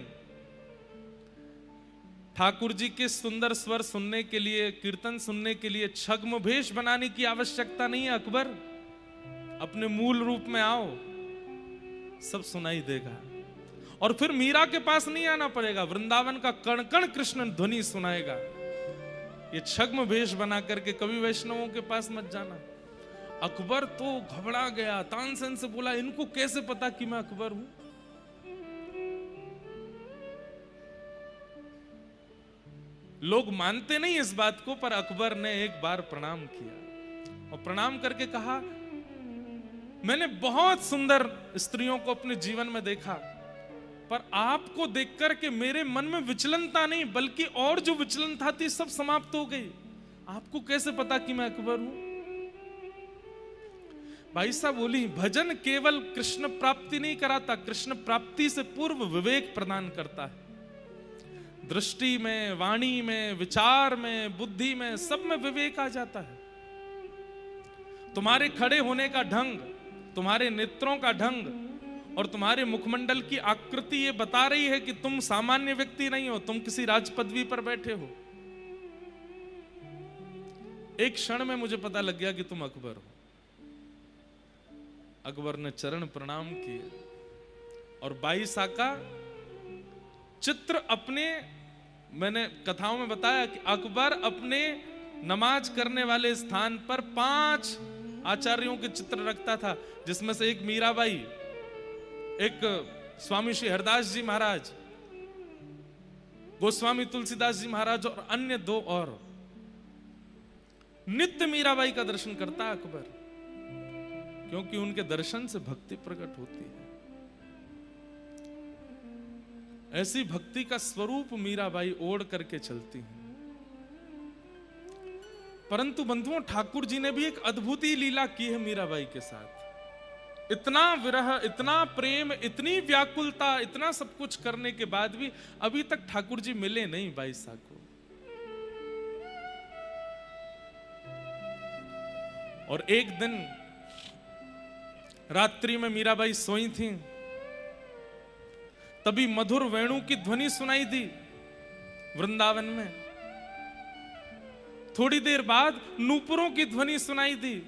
ठाकुर जी के सुंदर स्वर सुनने के लिए, कीर्तन सुनने के लिए छद्म भेष बनाने की आवश्यकता नहीं है अकबर, अपने मूल रूप में आओ, सब सुनाई देगा। और फिर मीरा के पास नहीं आना पड़ेगा, वृंदावन का कण कण कृष्ण ध्वनि सुनाएगा। ये छद्म भेष बना करके कभी वैष्णवों के पास मत जाना। अकबर तो घबरा गया, तानसेन से बोला इनको कैसे पता कि मैं अकबर हूं। लोग मानते नहीं इस बात को, पर अकबर ने एक बार प्रणाम किया और प्रणाम करके कहा, मैंने बहुत सुंदर स्त्रियों को अपने जीवन में देखा, पर आपको देख करके मेरे मन में विचलनता नहीं बल्कि और जो विचलनता थी सब समाप्त हो गई। आपको कैसे पता कि मैं अकबर हूं। भाई साहब बोली, भजन केवल कृष्ण प्राप्ति नहीं कराता, कृष्ण प्राप्ति से पूर्व विवेक प्रदान करता है। दृष्टि में, वाणी में, विचार में, बुद्धि में, सब में विवेक आ जाता है। तुम्हारे खड़े होने का ढंग, तुम्हारे नेत्रों का ढंग और तुम्हारे मुखमंडल की आकृति ये बता रही है कि तुम सामान्य व्यक्ति नहीं हो, तुम किसी राज पदवी पर बैठे हो। एक क्षण में मुझे पता लग गया कि तुम अकबर हो। अकबर ने चरण प्रणाम किए और बाईसा का चित्र अपने, मैंने कथाओं में बताया कि अकबर अपने नमाज करने वाले स्थान पर 5 आचार्यों के चित्र रखता था, जिसमें से एक मीराबाई, एक स्वामी श्री हरदास जी महाराज, गोस्वामी तुलसीदास जी महाराज और अन्य 2 और। नित्य मीराबाई का दर्शन करता अकबर, क्योंकि उनके दर्शन से भक्ति प्रकट होती है। ऐसी भक्ति का स्वरूप मीराबाई ओढ़ करके चलती हैं। परंतु बंधुओं, ठाकुर जी ने भी एक अद्भुत ही लीला की है मीराबाई के साथ। इतना विरह, इतना प्रेम, इतनी व्याकुलता, इतना सब कुछ करने के बाद भी अभी तक ठाकुर जी मिले नहीं बाईसा को। और एक दिन रात्रि में मीराबाई सोई थी, तभी मधुर वेणु की ध्वनि सुनाई दी वृंदावन में। थोड़ी देर बाद नूपुरों की ध्वनि सुनाई दी।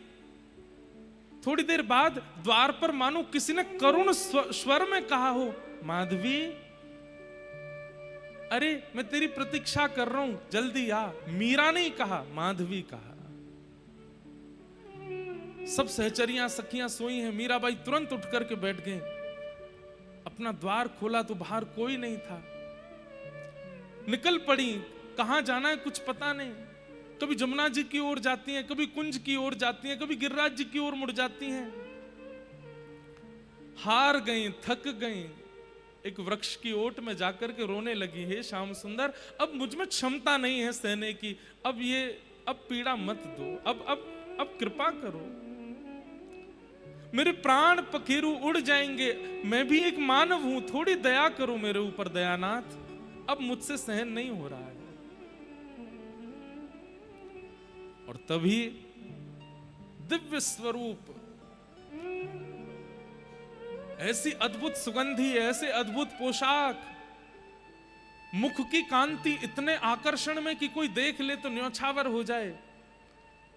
थोड़ी देर बाद द्वार पर मानो किसी ने करुण स्वर में कहा हो, माधवी, अरे मैं तेरी प्रतीक्षा कर रहा हूं, जल्दी आ। मीरा नहीं कहा, माधवी कहा। सब सहचरियां सखियां सोई हैं। मीराबाई तुरंत उठ करके बैठ गई। अपना द्वार खोला तो बाहर कोई नहीं था। निकल पड़ी, कहां जाना है कुछ पता नहीं। कभी जमुना जी की ओर जाती हैं, कभी कुंज की ओर जाती हैं, कभी गिरिराज जी की ओर मुड़ जाती हैं। हार गई, थक गई। एक वृक्ष की ओट में जाकर के रोने लगी, हे श्याम सुंदर, अब मुझ में क्षमता नहीं है सहने की। अब ये अब पीड़ा मत दो, अब कृपा करो, मेरे प्राण पखेरु उड़ जाएंगे, मैं भी एक मानव हूं, थोड़ी दया करो मेरे ऊपर दयानाथ, अब मुझसे सहन नहीं हो रहा है। और तभी दिव्य स्वरूप, ऐसी अद्भुत सुगंधी, ऐसे अद्भुत पोशाक, मुख की कांति इतने आकर्षण में कि कोई देख ले तो न्योछावर हो जाए,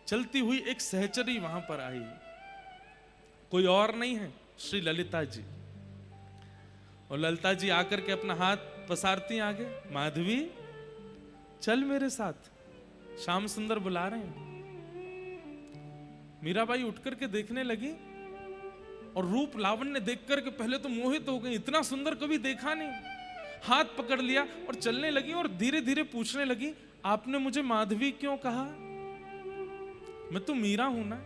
चलती हुई एक सहचरी वहां पर आई। कोई और नहीं है, श्री ललिता जी। और ललिता जी आकर के अपना हाथ पसारती आगे, माधवी चल मेरे साथ, श्याम सुंदर बुला रहे हैं। मीराबाई उठ करके देखने लगी और रूप लावण्य देख करके पहले तो मोहित हो गई, इतना सुंदर कभी देखा नहीं। हाथ पकड़ लिया और चलने लगी और धीरे धीरे पूछने लगी, आपने मुझे माधवी क्यों कहा? मैं तो मीरा हूं ना।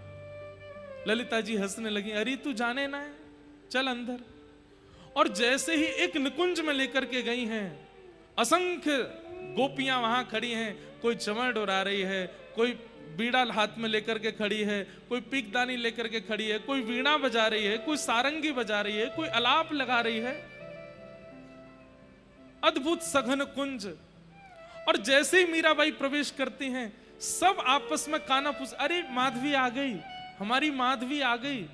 ललिता जी हंसने लगी, अरे तू जाने ना है, चल अंदर। और जैसे ही एक निकुंज में लेकर के गई हैं, असंख्य गोपियां वहां खड़ी हैं, कोई चमड़ डोरा रही है, कोई बीड़ा हाथ में लेकर के खड़ी है, कोई पीकदानी लेकर के खड़ी है, कोई वीणा बजा रही है, कोई सारंगी बजा रही है, कोई अलाप लगा रही है। अद्भुत सघन कुंज। और जैसे ही मीराबाई प्रवेश करती हैं, सब आपस में काना पूछ, अरे माधवी आ गई, हमारी माधवी आ गई।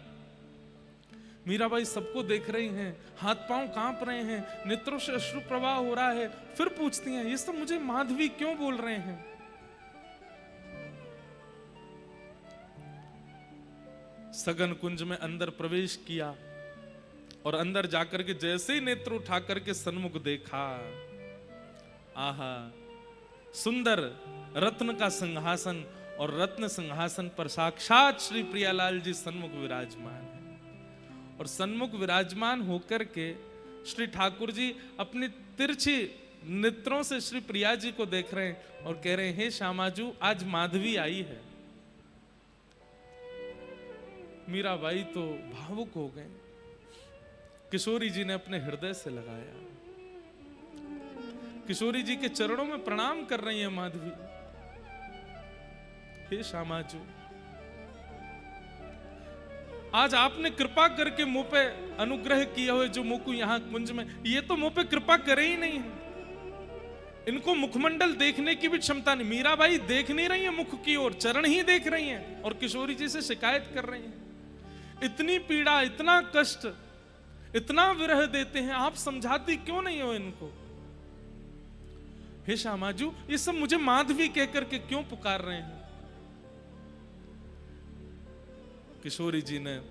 मीराबाई सबको देख रही हैं, हाथ पांव कांप रहे हैं, नेत्रों से अश्रु प्रवाह हो रहा है। फिर पूछती हैं, ये सब मुझे माधवी क्यों बोल रहे हैं? सघन कुंज में अंदर प्रवेश किया और अंदर जाकर के जैसे ही नेत्र उठा करके सन्मुख देखा, आहा, सुंदर रत्न का सिंहासन, और रत्न सिंहासन पर साक्षात श्री प्रियालाल जी सन्मुख विराजमान है। और सन्मुख विराजमान होकर के श्री ठाकुर जी अपनी तिरछी नेत्रों से श्री प्रिया जी को देख रहे हैं और कह रहे हैं, हे श्यामाजू, आज माधवी आई है। मीराबाई तो भावुक हो गए। किशोरी जी ने अपने हृदय से लगाया, किशोरी जी के चरणों में प्रणाम कर रही है माधवी। हे श्यामाजू, आज आपने कृपा करके मुंह पे अनुग्रह किया हुए जो मुकु यहाँ कुंज में, ये तो मुंह पे कृपा करे ही नहीं है। इनको मुखमंडल देखने की भी क्षमता नहीं। मीराबाई देख नहीं रही है मुख की ओर, चरण ही देख रही हैं और किशोरी जी से शिकायत कर रही हैं। इतनी पीड़ा, इतना कष्ट, इतना विरह देते हैं, आप समझाती क्यों नहीं हो इनको? हे श्यामाजू, ये सब मुझे माधवी कहकर के क्यों पुकार रहे हैं? किशोरी जी ने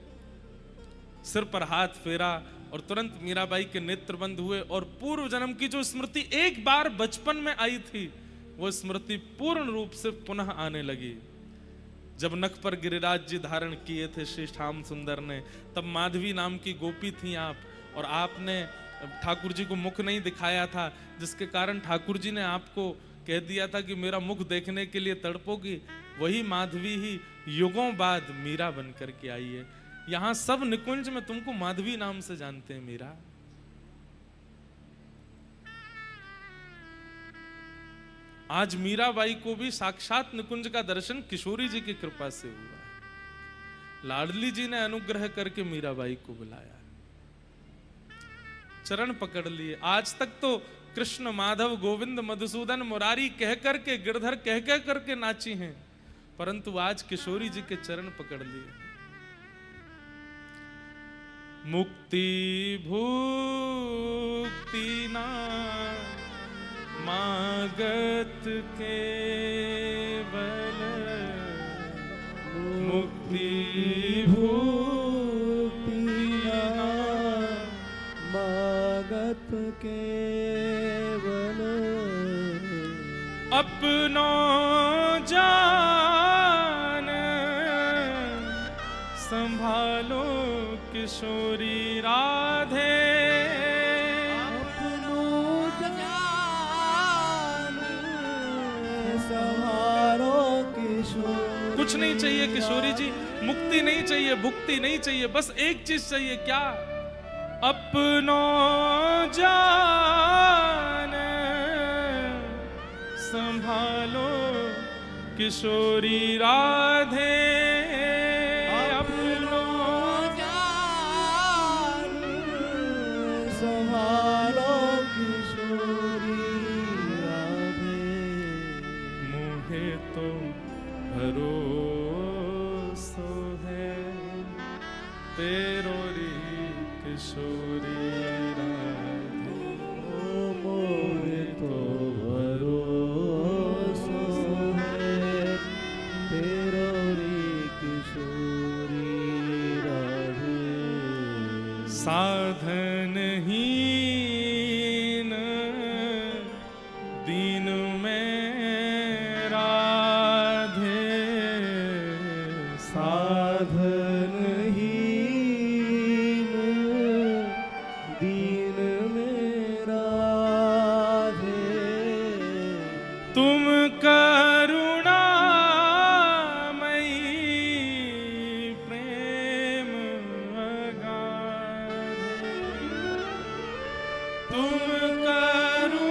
सिर पर हाथ फेरा और तुरंत मीराबाई के नेत्र बंद हुए और पूर्व जन्म की जो स्मृति एक बार बचपन में आई थी, वो स्मृति पूर्ण रूप से पुनः आने लगी। जब नख पर गिरिराज जी धारण किए थे श्री श्याम सुंदर ने, तब माधवी नाम की गोपी थी आप, और आपने ठाकुर जी को मुख नहीं दिखाया था, जिसके कारण ठाकुर जी ने आपको कह दिया था कि मेरा मुख देखने के लिए तड़पोगी। वही माधवी ही युगों बाद मीरा बन करके आई है। यहां सब निकुंज में तुमको माधवी नाम से जानते हैं मीरा। आज मीराबाई को भी साक्षात निकुंज का दर्शन किशोरी जी की कृपा से हुआ है। लाडली जी ने अनुग्रह करके मीराबाई को बुलाया, चरण पकड़ लिए। आज तक तो कृष्ण, माधव, गोविंद, मधुसूदन, मुरारी कह करके, गिरधर कह कह करके नाची हैं, परंतु आज किशोरी जी के चरण पकड़ लिए। मुक्ति भुक्ति ना मागत केवल, मुक्ति भुक्ति ना मागत केवल, अपनो जान संभालो किशोरी राधे, कुछ नहीं चाहिए किशोरी जी, मुक्ति नहीं चाहिए, भुक्ति नहीं चाहिए, बस एक चीज चाहिए। क्या? अपनो जान संभालो किशोरी राधे अपनो जान संभालो किशोरी राधे मुहे तो भरोसो है तेरो री किशोरी राधे मोहे तो भरोसा है तेरो रे किशोरी राधे साधनहीन दीन में राधे साधनहीन दीन में राधे तुम करुणामयी प्रेम अगाधे तुम करुणामयी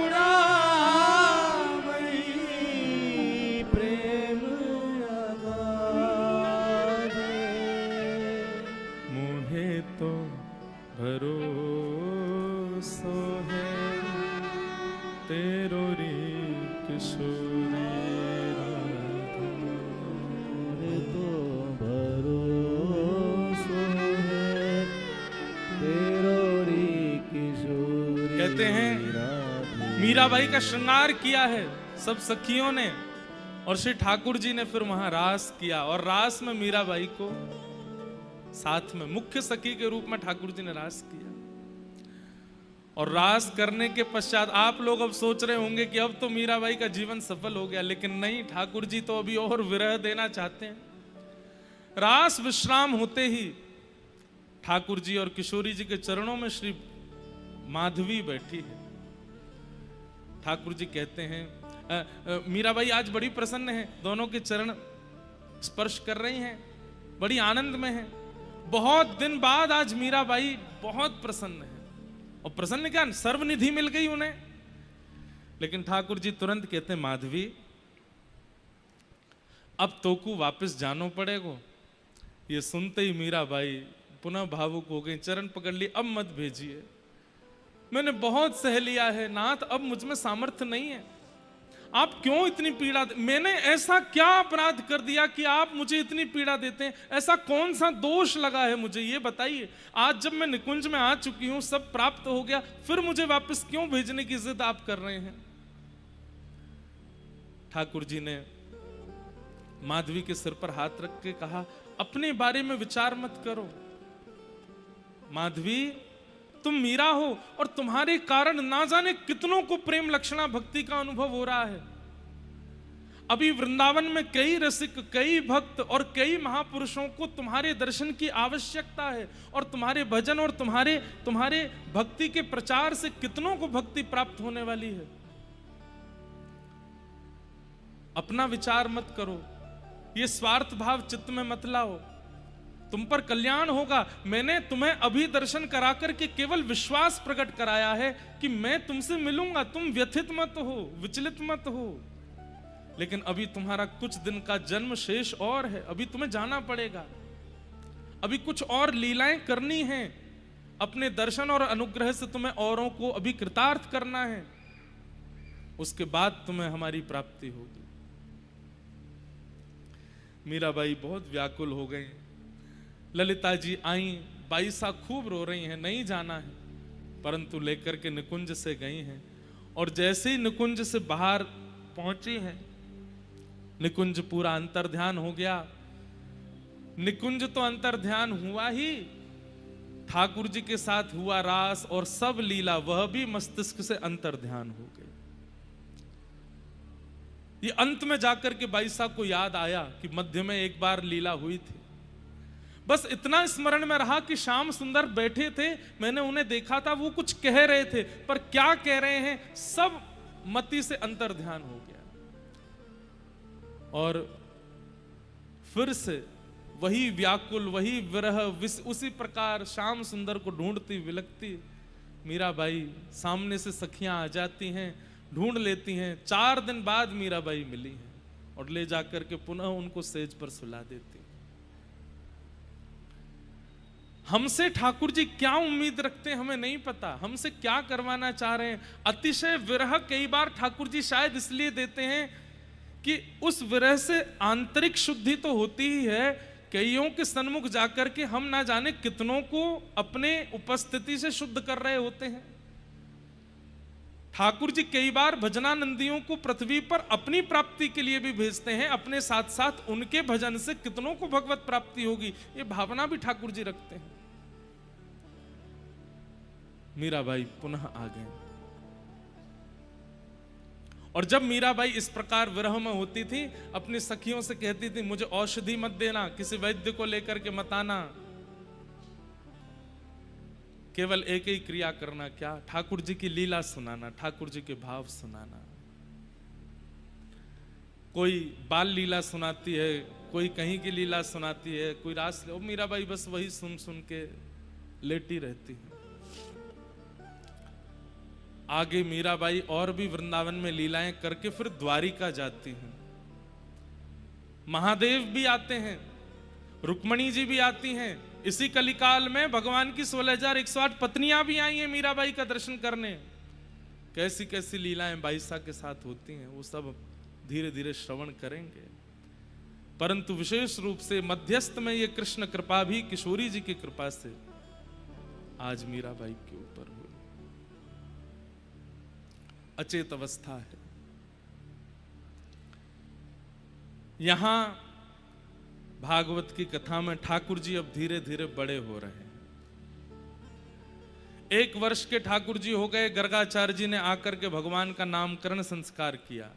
प्रेम अगाधे मुहे तो भरोसो है तेरो रे किशोरी राधे मोहे तो भरोसा है तेरो रे किशोरी कहते हैं, राधे मीराबाई का श्रृंगार किया है सब सखियों ने और श्री ठाकुर जी ने फिर वहां रास किया और रास में मीराबाई को साथ में मुख्य सखी के रूप में ठाकुर जी ने रास किया। और रास करने के पश्चात आप लोग अब सोच रहे होंगे कि अब तो मीराबाई का जीवन सफल हो गया, लेकिन नहीं, ठाकुर जी तो अभी और विरह देना चाहते हैं। रास विश्राम होते ही ठाकुर जी और किशोरी जी के चरणों में श्री माधवी बैठी है। ठाकुर जी कहते हैं मीराबाई आज बड़ी प्रसन्न है, दोनों के चरण स्पर्श कर रही हैं, बड़ी आनंद में है। बहुत दिन बाद आज मीराबाई बहुत प्रसन्न है। और प्रसन्न क्या, सर्वनिधि मिल गई उन्हें। लेकिन ठाकुर जी तुरंत कहते हैं, माधवी अब तोकू वापस जानो पड़ेगो। ये सुनते ही मीराबाई पुनः भावुक हो गई, चरण पकड़ ली, अब मत भेजिए, मैंने बहुत सह लिया है नाथ, अब मुझ में सामर्थ्य नहीं है, आप क्यों इतनी पीड़ा मैंने ऐसा क्या अपराध कर दिया कि आप मुझे इतनी पीड़ा देते हैं? ऐसा कौन सा दोष लगा है मुझे, ये बताइए। आज जब मैं निकुंज में आ चुकी हूं, सब प्राप्त हो गया, फिर मुझे वापस क्यों भेजने की जिद आप कर रहे हैं? ठाकुर जी ने माधवी के सिर पर हाथ रख के कहा, अपने बारे में विचार मत करो माधवी, तुम मीरा हो और तुम्हारे कारण ना जाने कितनों को प्रेम लक्षणा भक्ति का अनुभव हो रहा है। अभी वृंदावन में कई रसिक, कई भक्त और कई महापुरुषों को तुम्हारे दर्शन की आवश्यकता है और तुम्हारे भजन और तुम्हारे भक्ति के प्रचार से कितनों को भक्ति प्राप्त होने वाली है। अपना विचार मत करो, ये स्वार्थ भाव चित्त में मत लाओ, तुम पर कल्याण होगा। मैंने तुम्हें अभी दर्शन कराकर के केवल विश्वास प्रकट कराया है कि मैं तुमसे मिलूंगा, तुम व्यथित मत हो, विचलित मत हो। लेकिन अभी तुम्हारा कुछ दिन का जन्म शेष और है, अभी तुम्हें जाना पड़ेगा, अभी कुछ और लीलाएं करनी हैं, अपने दर्शन और अनुग्रह से तुम्हें औरों को अभी कृतार्थ करना है, उसके बाद तुम्हें हमारी प्राप्ति होगी। मीराबाई बहुत व्याकुल हो गई। ललिता जी आई, बाईसा खूब रो रही हैं, नहीं जाना है, परंतु लेकर के निकुंज से गई हैं। और जैसे ही निकुंज से बाहर पहुंची हैं, निकुंज पूरा अंतर्ध्यान हो गया। निकुंज तो अंतर्ध्यान हुआ ही, ठाकुर जी के साथ हुआ रास और सब लीला वह भी मस्तिष्क से अंतर्ध्यान हो गई। ये अंत में जाकर के बाईसा को याद आया कि मध्य में एक बार लीला हुई थी। बस इतना स्मरण में रहा कि श्याम सुंदर बैठे थे, मैंने उन्हें देखा था, वो कुछ कह रहे थे, पर क्या कह रहे हैं सब मति से अंतर्ध्यान हो गया। और फिर से वही व्याकुल, वही विरह, उसी प्रकार श्याम सुंदर को ढूंढती विलकती मीराबाई, सामने से सखियां आ जाती हैं, ढूंढ लेती हैं। 4 दिन बाद मीराबाई मिली हैं। और ले जाकर के पुनः उनको सेज पर सुला देती। हमसे ठाकुर जी क्या उम्मीद रखते हैं हमें नहीं पता, हमसे क्या करवाना चाह रहे हैं। अतिशय विरह कई बार ठाकुर जी शायद इसलिए देते हैं कि उस विरह से आंतरिक शुद्धि तो होती ही है, कईयों के सन्मुख जाकर के हम ना जाने कितनों को अपने उपस्थिति से शुद्ध कर रहे होते हैं। ठाकुर जी कई बार भजनानंदियों को पृथ्वी पर अपनी प्राप्ति के लिए भी भेजते हैं, अपने साथ साथ उनके भजन से कितनों को भगवत प्राप्ति होगी, ये भावना भी ठाकुर जी रखते हैं। मीराबाई पुनः आ गए, और जब मीराबाई इस प्रकार विरह में होती थी, अपनी सखियों से कहती थी, मुझे औषधि मत देना, किसी वैद्य को लेकर के मत आना, केवल एक ही क्रिया करना, क्या? ठाकुर जी की लीला सुनाना, ठाकुर जी के भाव सुनाना। कोई बाल लीला सुनाती है, कोई कहीं की लीला सुनाती है, कोई रास, मीराबाई बस वही सुन सुन के लेटी रहती है। आगे मीराबाई और भी वृंदावन में लीलाएं करके फिर द्वारिका जाती हैं। महादेव भी आते हैं, रुक्मणी जी भी आती हैं। इसी कलिकाल में भगवान की 16,108 पत्नियां भी आई हैं मीराबाई का दर्शन करने। कैसी कैसी लीलाएं बाईसा के साथ होती हैं, वो सब धीरे धीरे श्रवण करेंगे। परंतु विशेष रूप से मध्यस्थ में ये कृष्ण कृपा भी किशोरी जी की कृपा से आज मीराबाई के ऊपर हुई। अचेत अवस्था है। यहां भागवत की कथा में ठाकुर जी अब धीरे धीरे बड़े हो रहे हैं। 1 वर्ष के ठाकुर जी हो गए। गर्गाचार्य जी ने आकर के भगवान का नामकरण संस्कार किया।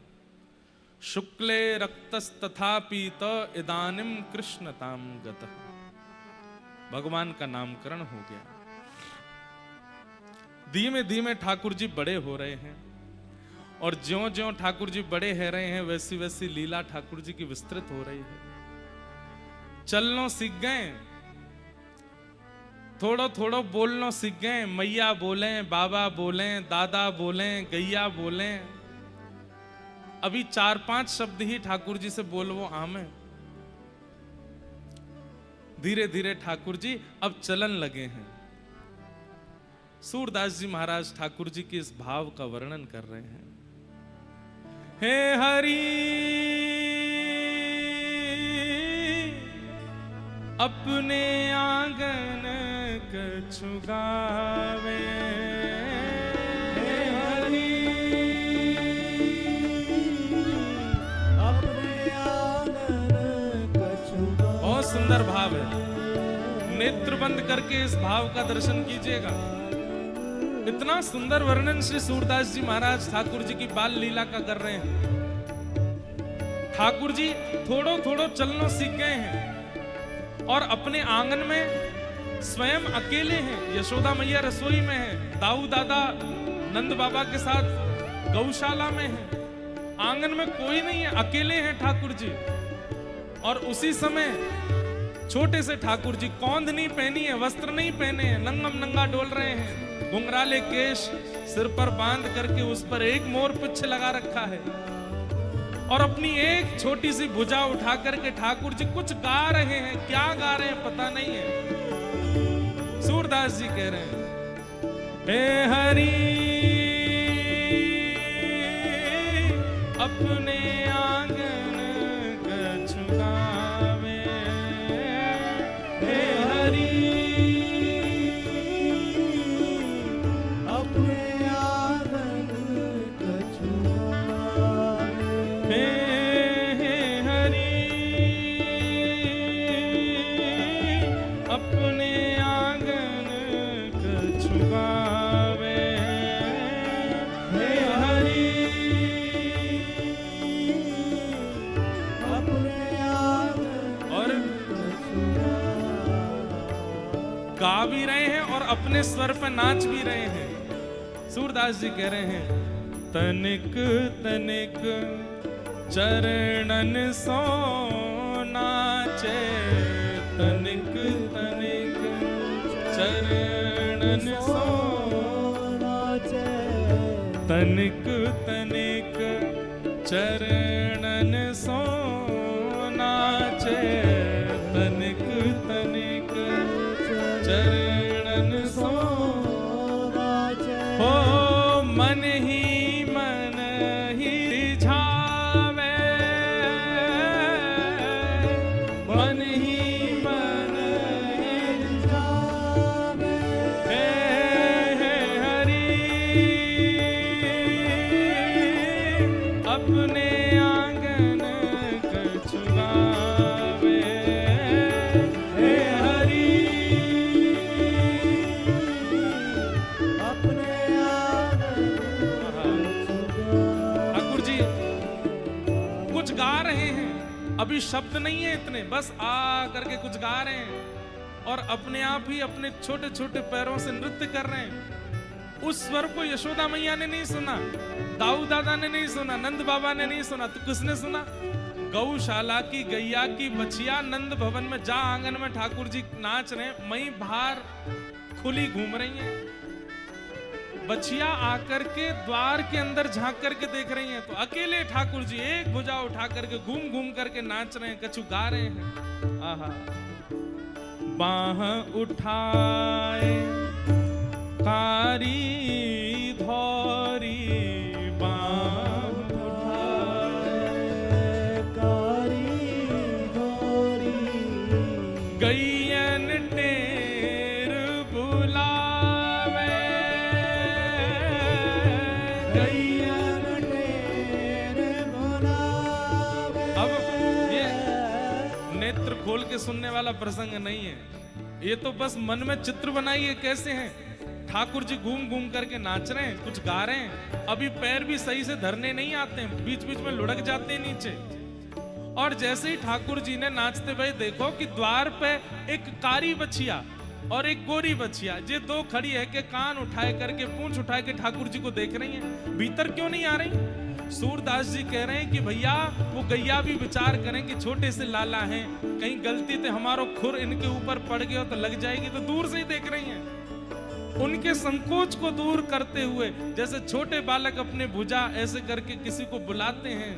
शुक्ले रक्तस्तथा पीत इदानिम कृष्णताम गतः, भगवान का नामकरण हो गया। धीमे धीमे ठाकुर जी बड़े हो रहे हैं, और ज्यों ज्यों ठाकुर जी बड़े हो रहे हैं वैसी वैसी लीला ठाकुर जी की विस्तृत हो रही है। चलनो सीख गए, थोड़ो थोड़ो बोलनो सीख गए। मैया बोले, बाबा बोले, दादा बोले, गैया बोले। अभी 4-5 शब्द ही ठाकुर जी से बोलवो आमे। धीरे धीरे ठाकुर जी अब चलन लगे हैं। सूरदास जी महाराज ठाकुर जी के इस भाव का वर्णन कर रहे हैं। हे हरि अपने आंगन कछु गावे, हे हरि अपने आंगन कछु गावे। बहुत सुंदर भाव है। नेत्र बंद करके इस भाव का दर्शन कीजिएगा। इतना सुंदर वर्णन श्री सूरदास जी महाराज ठाकुर जी की बाल लीला का कर रहे हैं। ठाकुर जी थोड़ो थोड़ो चलना सीख गए हैं, और अपने आंगन में स्वयं अकेले हैं। यशोदा मैया रसोई में है, दाऊ दादा नंद बाबा के साथ गौशाला में है। आंगन में कोई नहीं है, अकेले हैं ठाकुर जी। और उसी समय छोटे से ठाकुर जी कौंध नहीं पहनी है, वस्त्र नहीं पहने हैं, नंगम नंगा डोल रहे हैं। घुंघराले केश सिर पर बांध करके उस पर एक मोर पुच्छ लगा रखा है, और अपनी एक छोटी सी भुजा उठा करके ठाकुर जी कुछ गा रहे हैं। क्या गा रहे हैं पता नहीं है। सूरदास जी कह रहे हैं, हे हरि अपने आंगन कछु गावे, हे हरि अपने आंगन कछु गावे, हे हरि अपने आंगन कछु गावे, हे हरि अपने आंगन और कछु गावे। गा भी रहे हैं और अपने स्वर पर नाच भी रहे हैं। सूरदास जी कह रहे हैं, तनिक तनिक चरणन सो नाचे, तनिक तनिक चरणन सो नाचे, तनिक तनिक चरणन सो अभी शब्द नहीं है इतने, बस आ करके कुछ गा रहे हैं और अपने आप ही अपने छोटे छोटे पैरों से नृत्य कर रहे हैं। उस स्वर को यशोदा मैया ने नहीं सुना, दाऊ दादा ने नहीं सुना, नंद बाबा ने नहीं सुना, तो किसने सुना? गौशाला की गैया की बछिया नंद भवन में जा आंगन में ठाकुर जी नाच रहे, मई बाहर खुली घूम रही हैं। बछिया आकर के द्वार के अंदर झांक करके देख रही हैं, तो अकेले ठाकुर जी एक भुजा उठा करके घूम घूम करके नाच रहे हैं, कछु गा रहे हैं। आहा, बाह उठाए कारी धौरी, बाह उठाए कारी धौरी, गैयन टेर बुलावे, गैयन टेर बुलावे। अब ये नेत्र खोल के सुनने वाला प्रसंग नहीं है, ये तो बस मन में चित्र बनाइए कैसे हैं। ठाकुर जी घूम घूम करके नाच रहे हैं, कुछ गा रहे हैं, अभी पैर भी सही से धरने नहीं आते हैं, बीच बीच में लुढ़क जाते हैं नीचे। और जैसे ही ठाकुर जी ने नाचते हुए देखो कि द्वार पे एक कारी बछिया और एक गोरी बछिया, ये दो खड़ी है के कान उठाए करके पूंछ उठाए के ठाकुर जी को देख रही हैं, भीतर क्यों नहीं आ रही? सूरदास जी कह रहे हैं कि भैया वो गैया भी विचार करें कि छोटे से लाला हैं, कहीं गलती से हमारो खुर इनके ऊपर पड़ गया तो लग जाएगी, तो दूर से ही देख रही हैं। उनके संकोच को दूर करते हुए, जैसे छोटे बालक अपने भुजा ऐसे करके किसी को बुलाते हैं,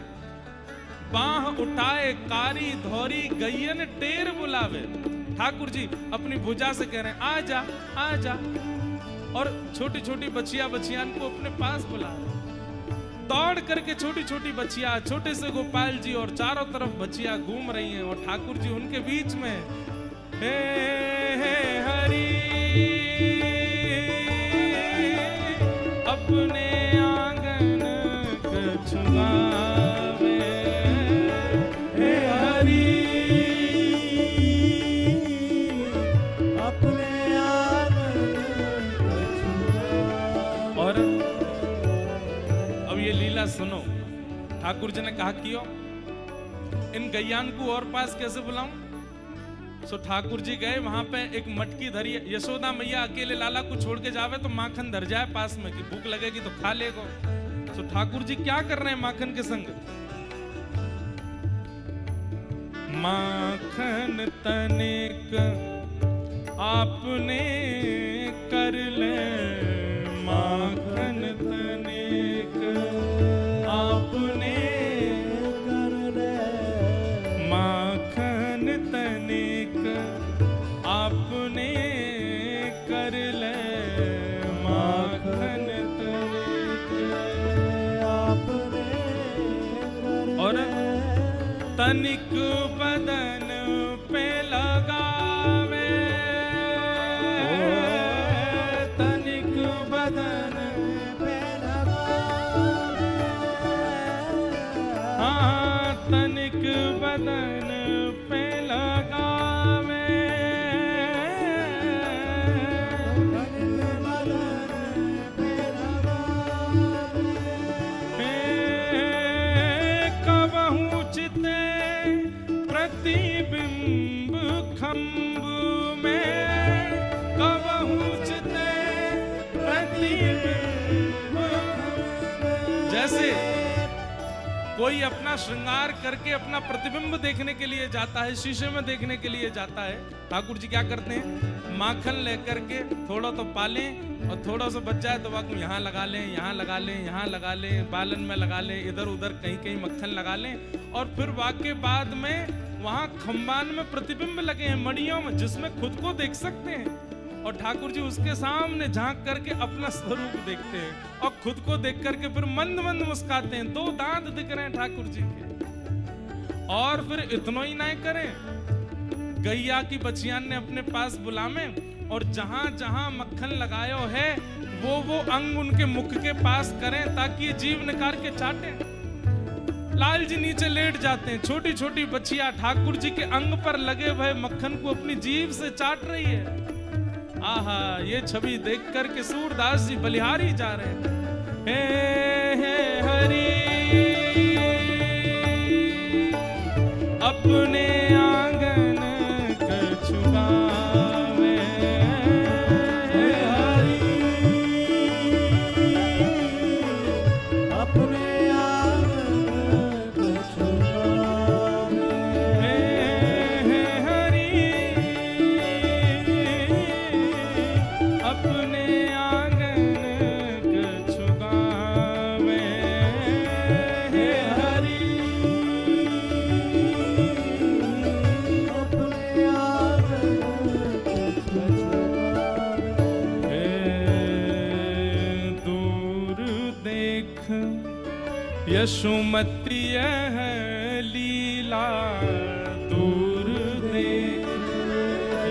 बाह उठाए कारी धौरी गैयन टेर बुलावे। ठाकुर जी अपनी भुजा से कह रहे हैं आ जा आ जा, और छोटी छोटी बचिया बचियान को अपने पास बुला रहे। दौड़ करके छोटी छोटी बचिया, छोटे से गोपाल जी और चारों तरफ बचिया घूम रही हैं और ठाकुर जी उनके बीच में हे हरि अपने आंगन कछुआवे, हे हरि अपने आंगन कछुआवे। और अब ये लीला सुनो, ठाकुर जी ने कहा कियो इन गैयान को और पास कैसे बुलाऊं? सो ठाकुर जी गए, वहां पे एक मटकी धरी, यशोदा मैया अकेले लाला को छोड़ के जावे तो माखन धर जाए पास में कि भूख लगेगी तो खा लेगो। सो ठाकुर जी क्या कर रहे हैं माखन के संग? माखन तनिक आपने कर ले, माखन तनिक आपने कर ले, माखन तनिक आपने कर ले, माखन तनिक आपने कर ले। और तनिक बदन पे लगावे, तनिक बदन पे लगावे। हाँ तनिक बदन पे लगावे, तनिक बदन पे लगावे। कबहू चिते प्रतिबिंब खम्ब में, कबहू चिते प्रतिबिंब। जैसे कोई अपना श्रृंगार करके अपना प्रतिबिंब देखने के लिए जाता है, शीशे में देखने के लिए जाता है, ठाकुर जी क्या करते हैं? माखन लेकर के थोड़ा तो पालें और थोड़ा सा बच जाए तो वाकई यहाँ लगा लें, यहाँ लगा लें, यहाँ लगा लें, बालन में लगा लें, इधर उधर कहीं कहीं मक्खन लगा लें, और फिर वाकई बाद में वहां खंबान में प्रतिबिंब लगे हैं मणियों में, जिसमें खुद को देख सकते हैं। और ठाकुर जी उसके सामने झांक करके अपना स्वरूप देखते हैं और खुद को देख करके फिर मंद मंद मुस्काते हैं। दो दांत दिख रहे हैं ठाकुर जी के। और फिर इतना ही नहीं करें, गैया की बचियान ने अपने पास बुलावे और जहां जहां मक्खन लगायो है वो अंग उनके मुख के पास करें ताकि ये जीभ निकाल के चाटे। लाल जी नीचे लेट जाते हैं, छोटी छोटी बच्चियां ठाकुर जी के अंग पर लगे हुए मक्खन को अपनी जीभ से चाट रही है। आहा, ये छवि देख कर के सूरदास जी बलिहारी जा रहे हैं। हे हरि अपने आंगन कछु गावे। हे हरि अपने आंगन कछु गावे। हे हरि अपने आंगन कछु गावे। हे हरि अपने आंगन कछु गावे। दूर देख यशोमती यह लीला, दूर देख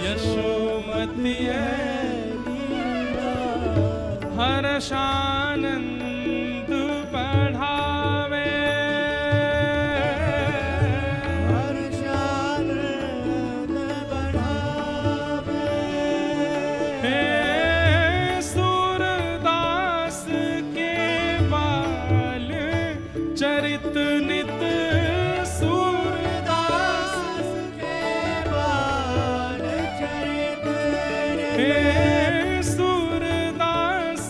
यशोमती यह हर्षानंद बढ़ावे। हर्षानंद बढ़ावे। हे सूरदास के बाल चरित नित, सूरदास के बाल चरित हे सूरदास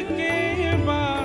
के बाल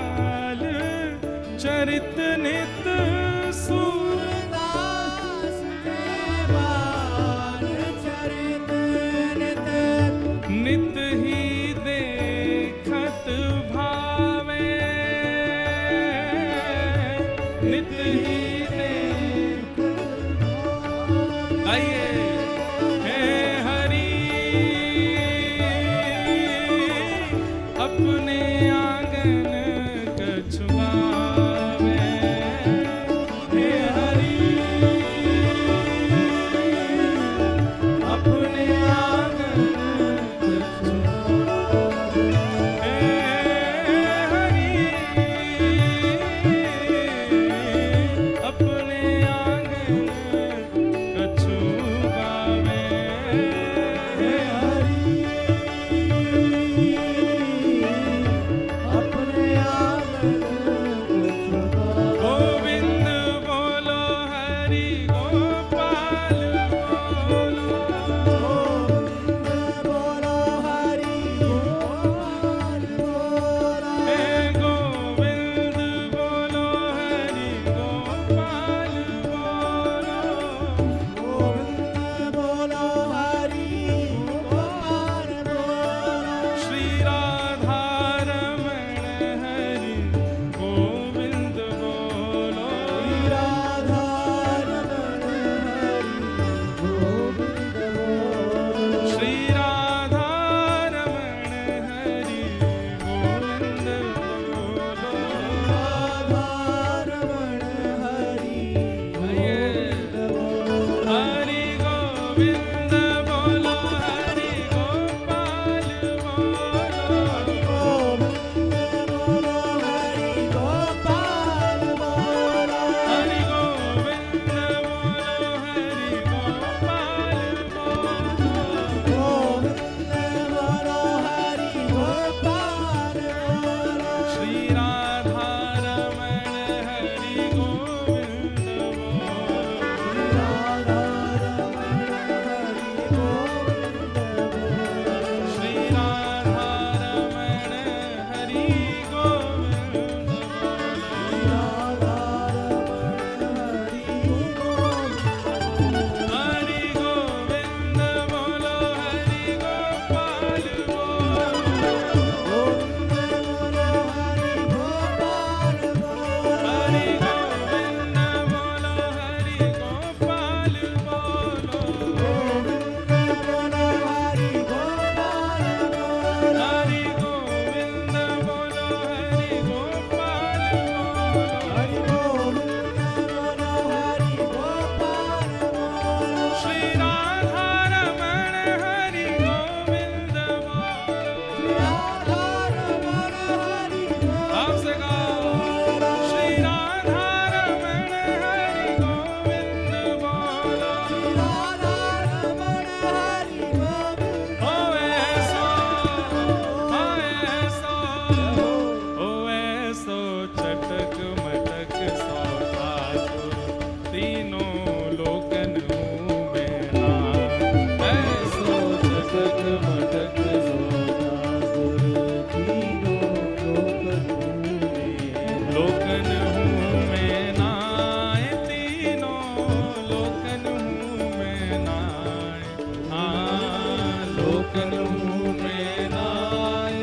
लोकन हूँ मैं नाय।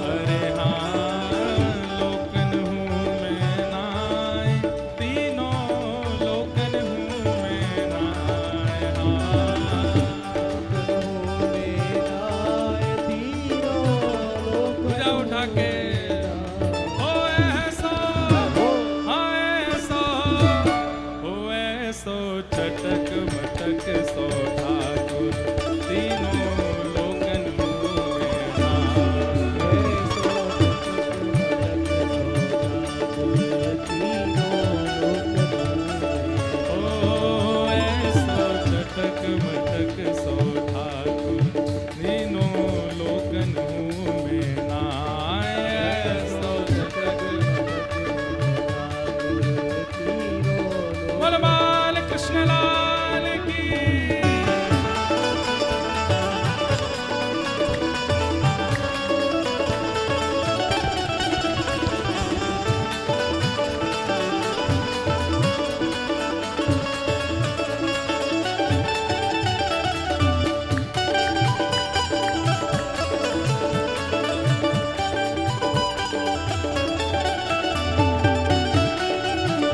अरे हाँ लोकन हूँ मैं नाय, तीनों लोकन हूँ मैं नाय। पूजा उठा के ओ ऐसो, हाँ ऐसो, ओ ऐसो चटक मटक सो ठाकुर, तीनों लोकन हूँ मैं नाय। ओ ऐसो चटक मटक सो ठाकुर, तीनों लोकन हूँ मैं नाय। ऐसो चटक बोल बाल कृष्ण लाल की।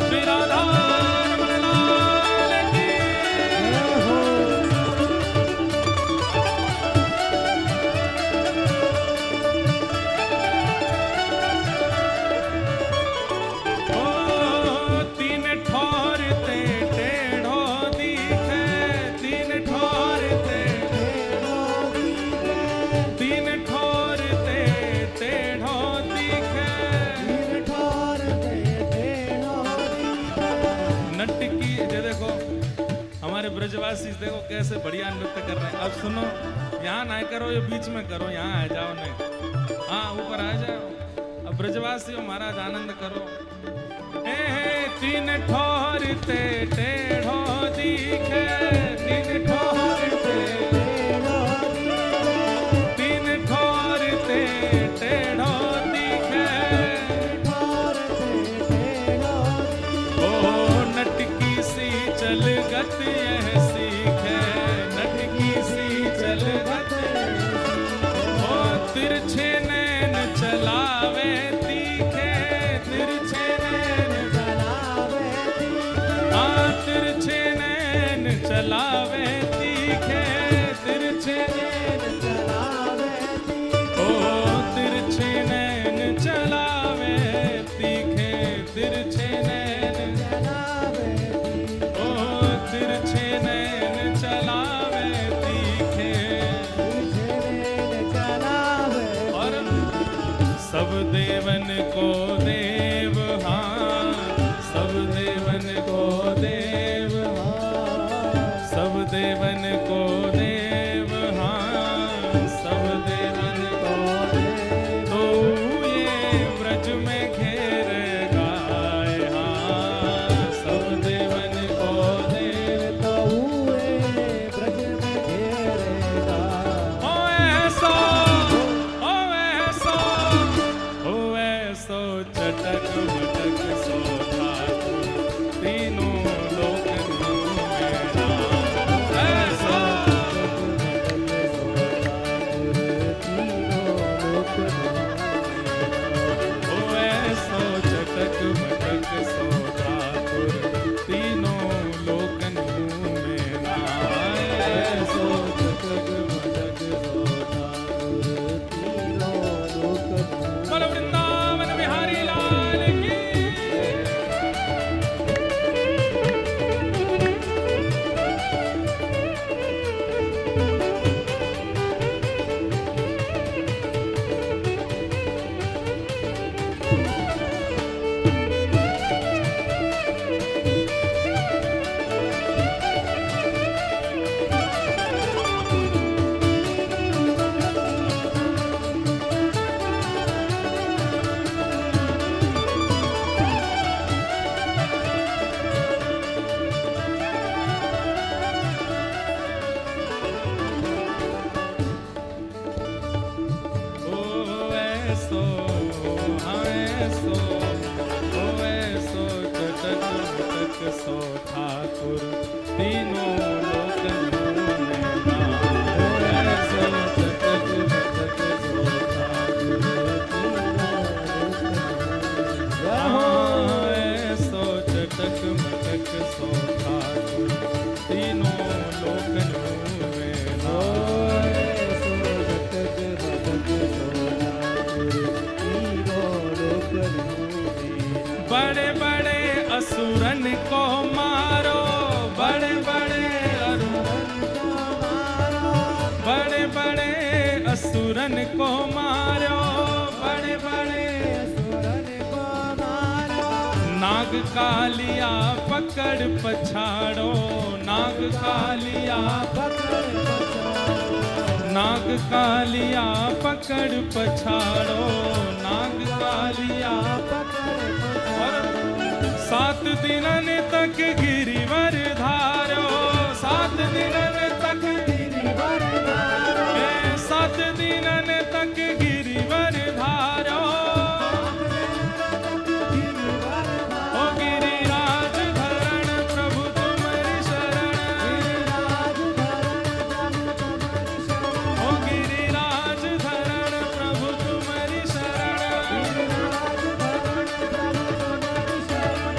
श्री राधा रमण लाल की। ओ तीन ठोर ते टेढ़ो दिखे, तीन ठोर ते, तीन ठोर ते टेढ़ो दिखे। नटकी ये देखो हमारे ब्रजवासी देखो कैसे बढ़िया नृत्य कर रहे हैं। अब सुनो, यहाँ ना करो, ये बीच में करो, यहाँ आ जाओ नहीं, हाँ ऊपर आ जाओ। अब ब्रजवासी हो महाराज आनंद करो। हे तीन ठोर ते टेढ़ो दिखे, तीन ठोर ते, तीन ठोर ते टेढ़ो दिखे। ओ नटकी सी चल गत यह सीखे, नटकी सी चल गत। ओ तिरछे नैन चलावे तीखे, तिरछे नैन, हाँ तिरछे नैन चलावे तीखे, तिरछे ओ तिरछे नैन चलावे तीखे, तिरछे नैन, ओ तिरछे नैन चलावे तीखे। और सब देवन को देव, हाँ सब देवन को देव, सब देवन को देव, हाँ सब देवन को देव। तो ये ब्रज में घेर गाय, हाँ सब देवन को देव। ओ ऐसो, ओ ऐसो, ओ ऐसो चटक मटक सो ठाकुर, तीनों लोकन हूँ मैं नाय। ऐसो ओ ऐसो चटक मटक सो ठाकुर, तीनों लोकन हूँ मैं नाय। ऐसो चटक मटक सो बोलो वृंदावन बिहारी लाल की। सो ठाकुर तीनों लोक असुरन को मारो, बड़े बड़े असुरन को मारो, नाग कालिया पकड़ पछाड़ो, नाग कालिया पकड़ पछाड़ो, नाग कालिया पकड़ पछाड़ो, नाग कालिया पकड़ और पछाड़ो, 7 दिनन तक गिरिवर धारो, 7 दिनन तक गिरिवर धारो, 7 दिनन तक गिरिवर धारो, गिरिवर धारो, ओ गिरिराज धरण प्रभु तुम्हारी शरण, ओ गिरिराज धरण प्रभु तुम्हारी शरण,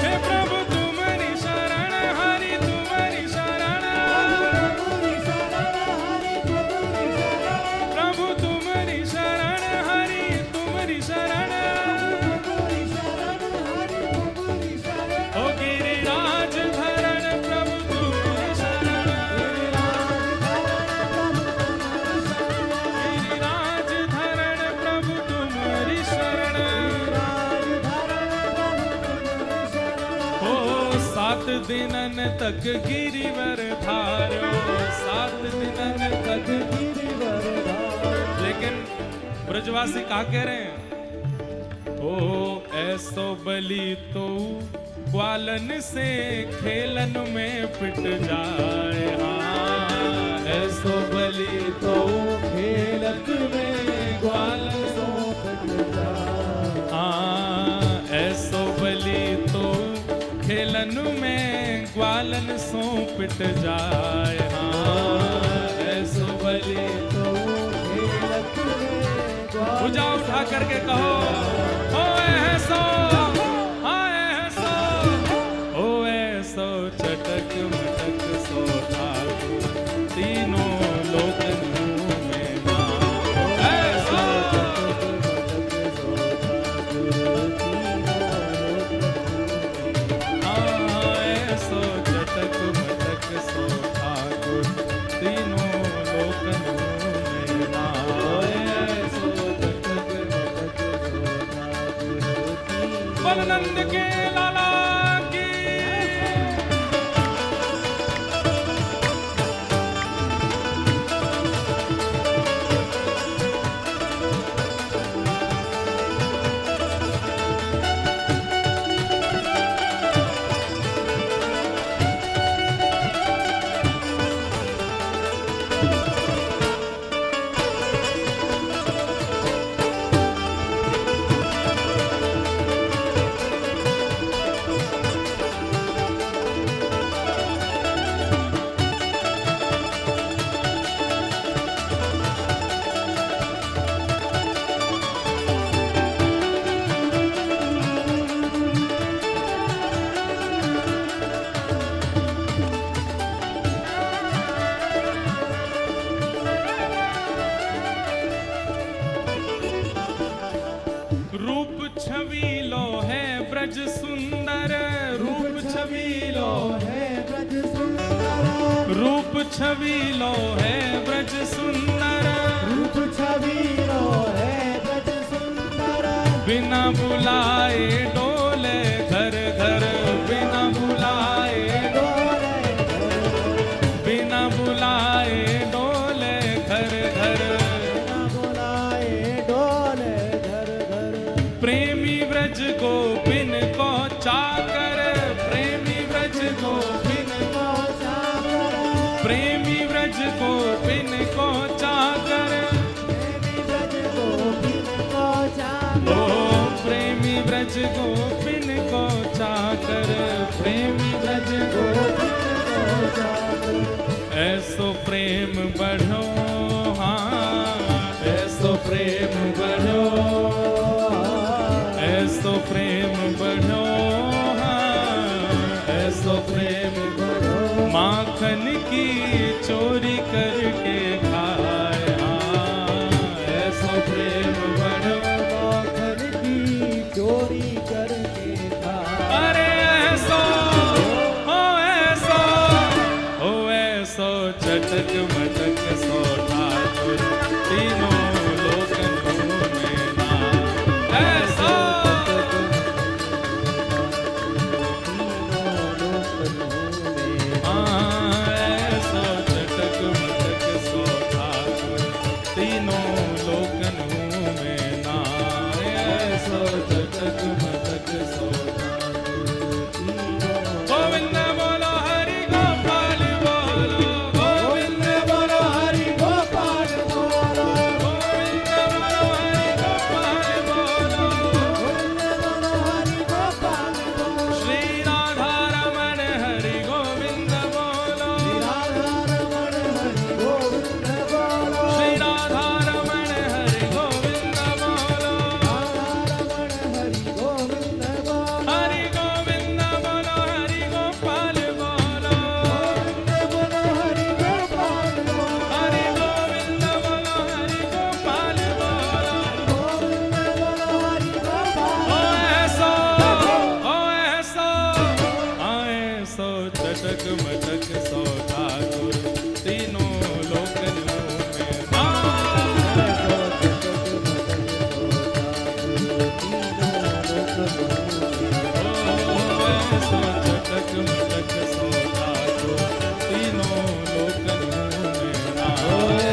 हे प्रभु तुम्हारी शरण, हरि तुम्हारी शरण, प्रभु तुम्हारी शरण, हरि तुम्हारी शरण, ओ गिरिराज धरण प्रभु तुम्हारी शरण, गिरिराज धरण प्रभु तुम्हारी शरण, ओ 7 दिनन तक गिरिवर धारो, 7 दिनन तक। लेकिन ब्रजवासी क्या कह रहे हैं? ओ ऐसो बलि तो ग्वालन से खेलन में पिट जाए, हाँ ऐसो बलि तो खेलत में ग्वालन सो पट जाए, हाँ ऐसो बलि तो खेलन में ग्वालन सो पिट जाए, हाँ ऐसो बलि तो खेलत में भुजा उठा करके कहो ओ ऐसो, हाँ ऐसो, ओ ऐसो चटक मटक सो ठाकुर तीनों लोक मुँह में मां, ऐसो हाँ ऐसो चटक मटक सो ठाकुर तीनों लोक मुँह में मां, ऐसो चटक मटक सो ठाकुर बलनंद के लाला की। रूप छबीलो है ब्रज सुंदर, रूप छबीलो है ब्रज सुंदर, रूप छबीलो है ब्रज सुंदर, रूप छबीलो है ब्रज सुंदर, बिना बुलाए डोले घर घर, बिना बुलाए डोले बिना बुलाए डोले घर घर, बिना बुलाए डोले घर घर, प्रेमी व्रज गोपिन को चाकर, प्रेमी व्रज गोपिन को चाकर, प्रेमी व्रज गोपिन को चाकर, प्रेमी ब्रज गोपिन को चाकर, ओ प्रेमी व्रज गोपिन को चाकर, प्रेमी व्रज गोपिन को चाकर, ऐसो प्रेम बढ़ो, हाँ ऐसो प्रेम बढ़ो, ऐसो प्रेम बढ़ो, हाँ ऐसो प्रेम बढ़ो, माखन की चोरी करके खाए, हाँ ऐसो प्रेम बढ़ो, माखन की चोरी करके खा, अरे ऐसो हो ऐसो, हो ऐसो चटक मटक सो ठाकुर तीनों ओ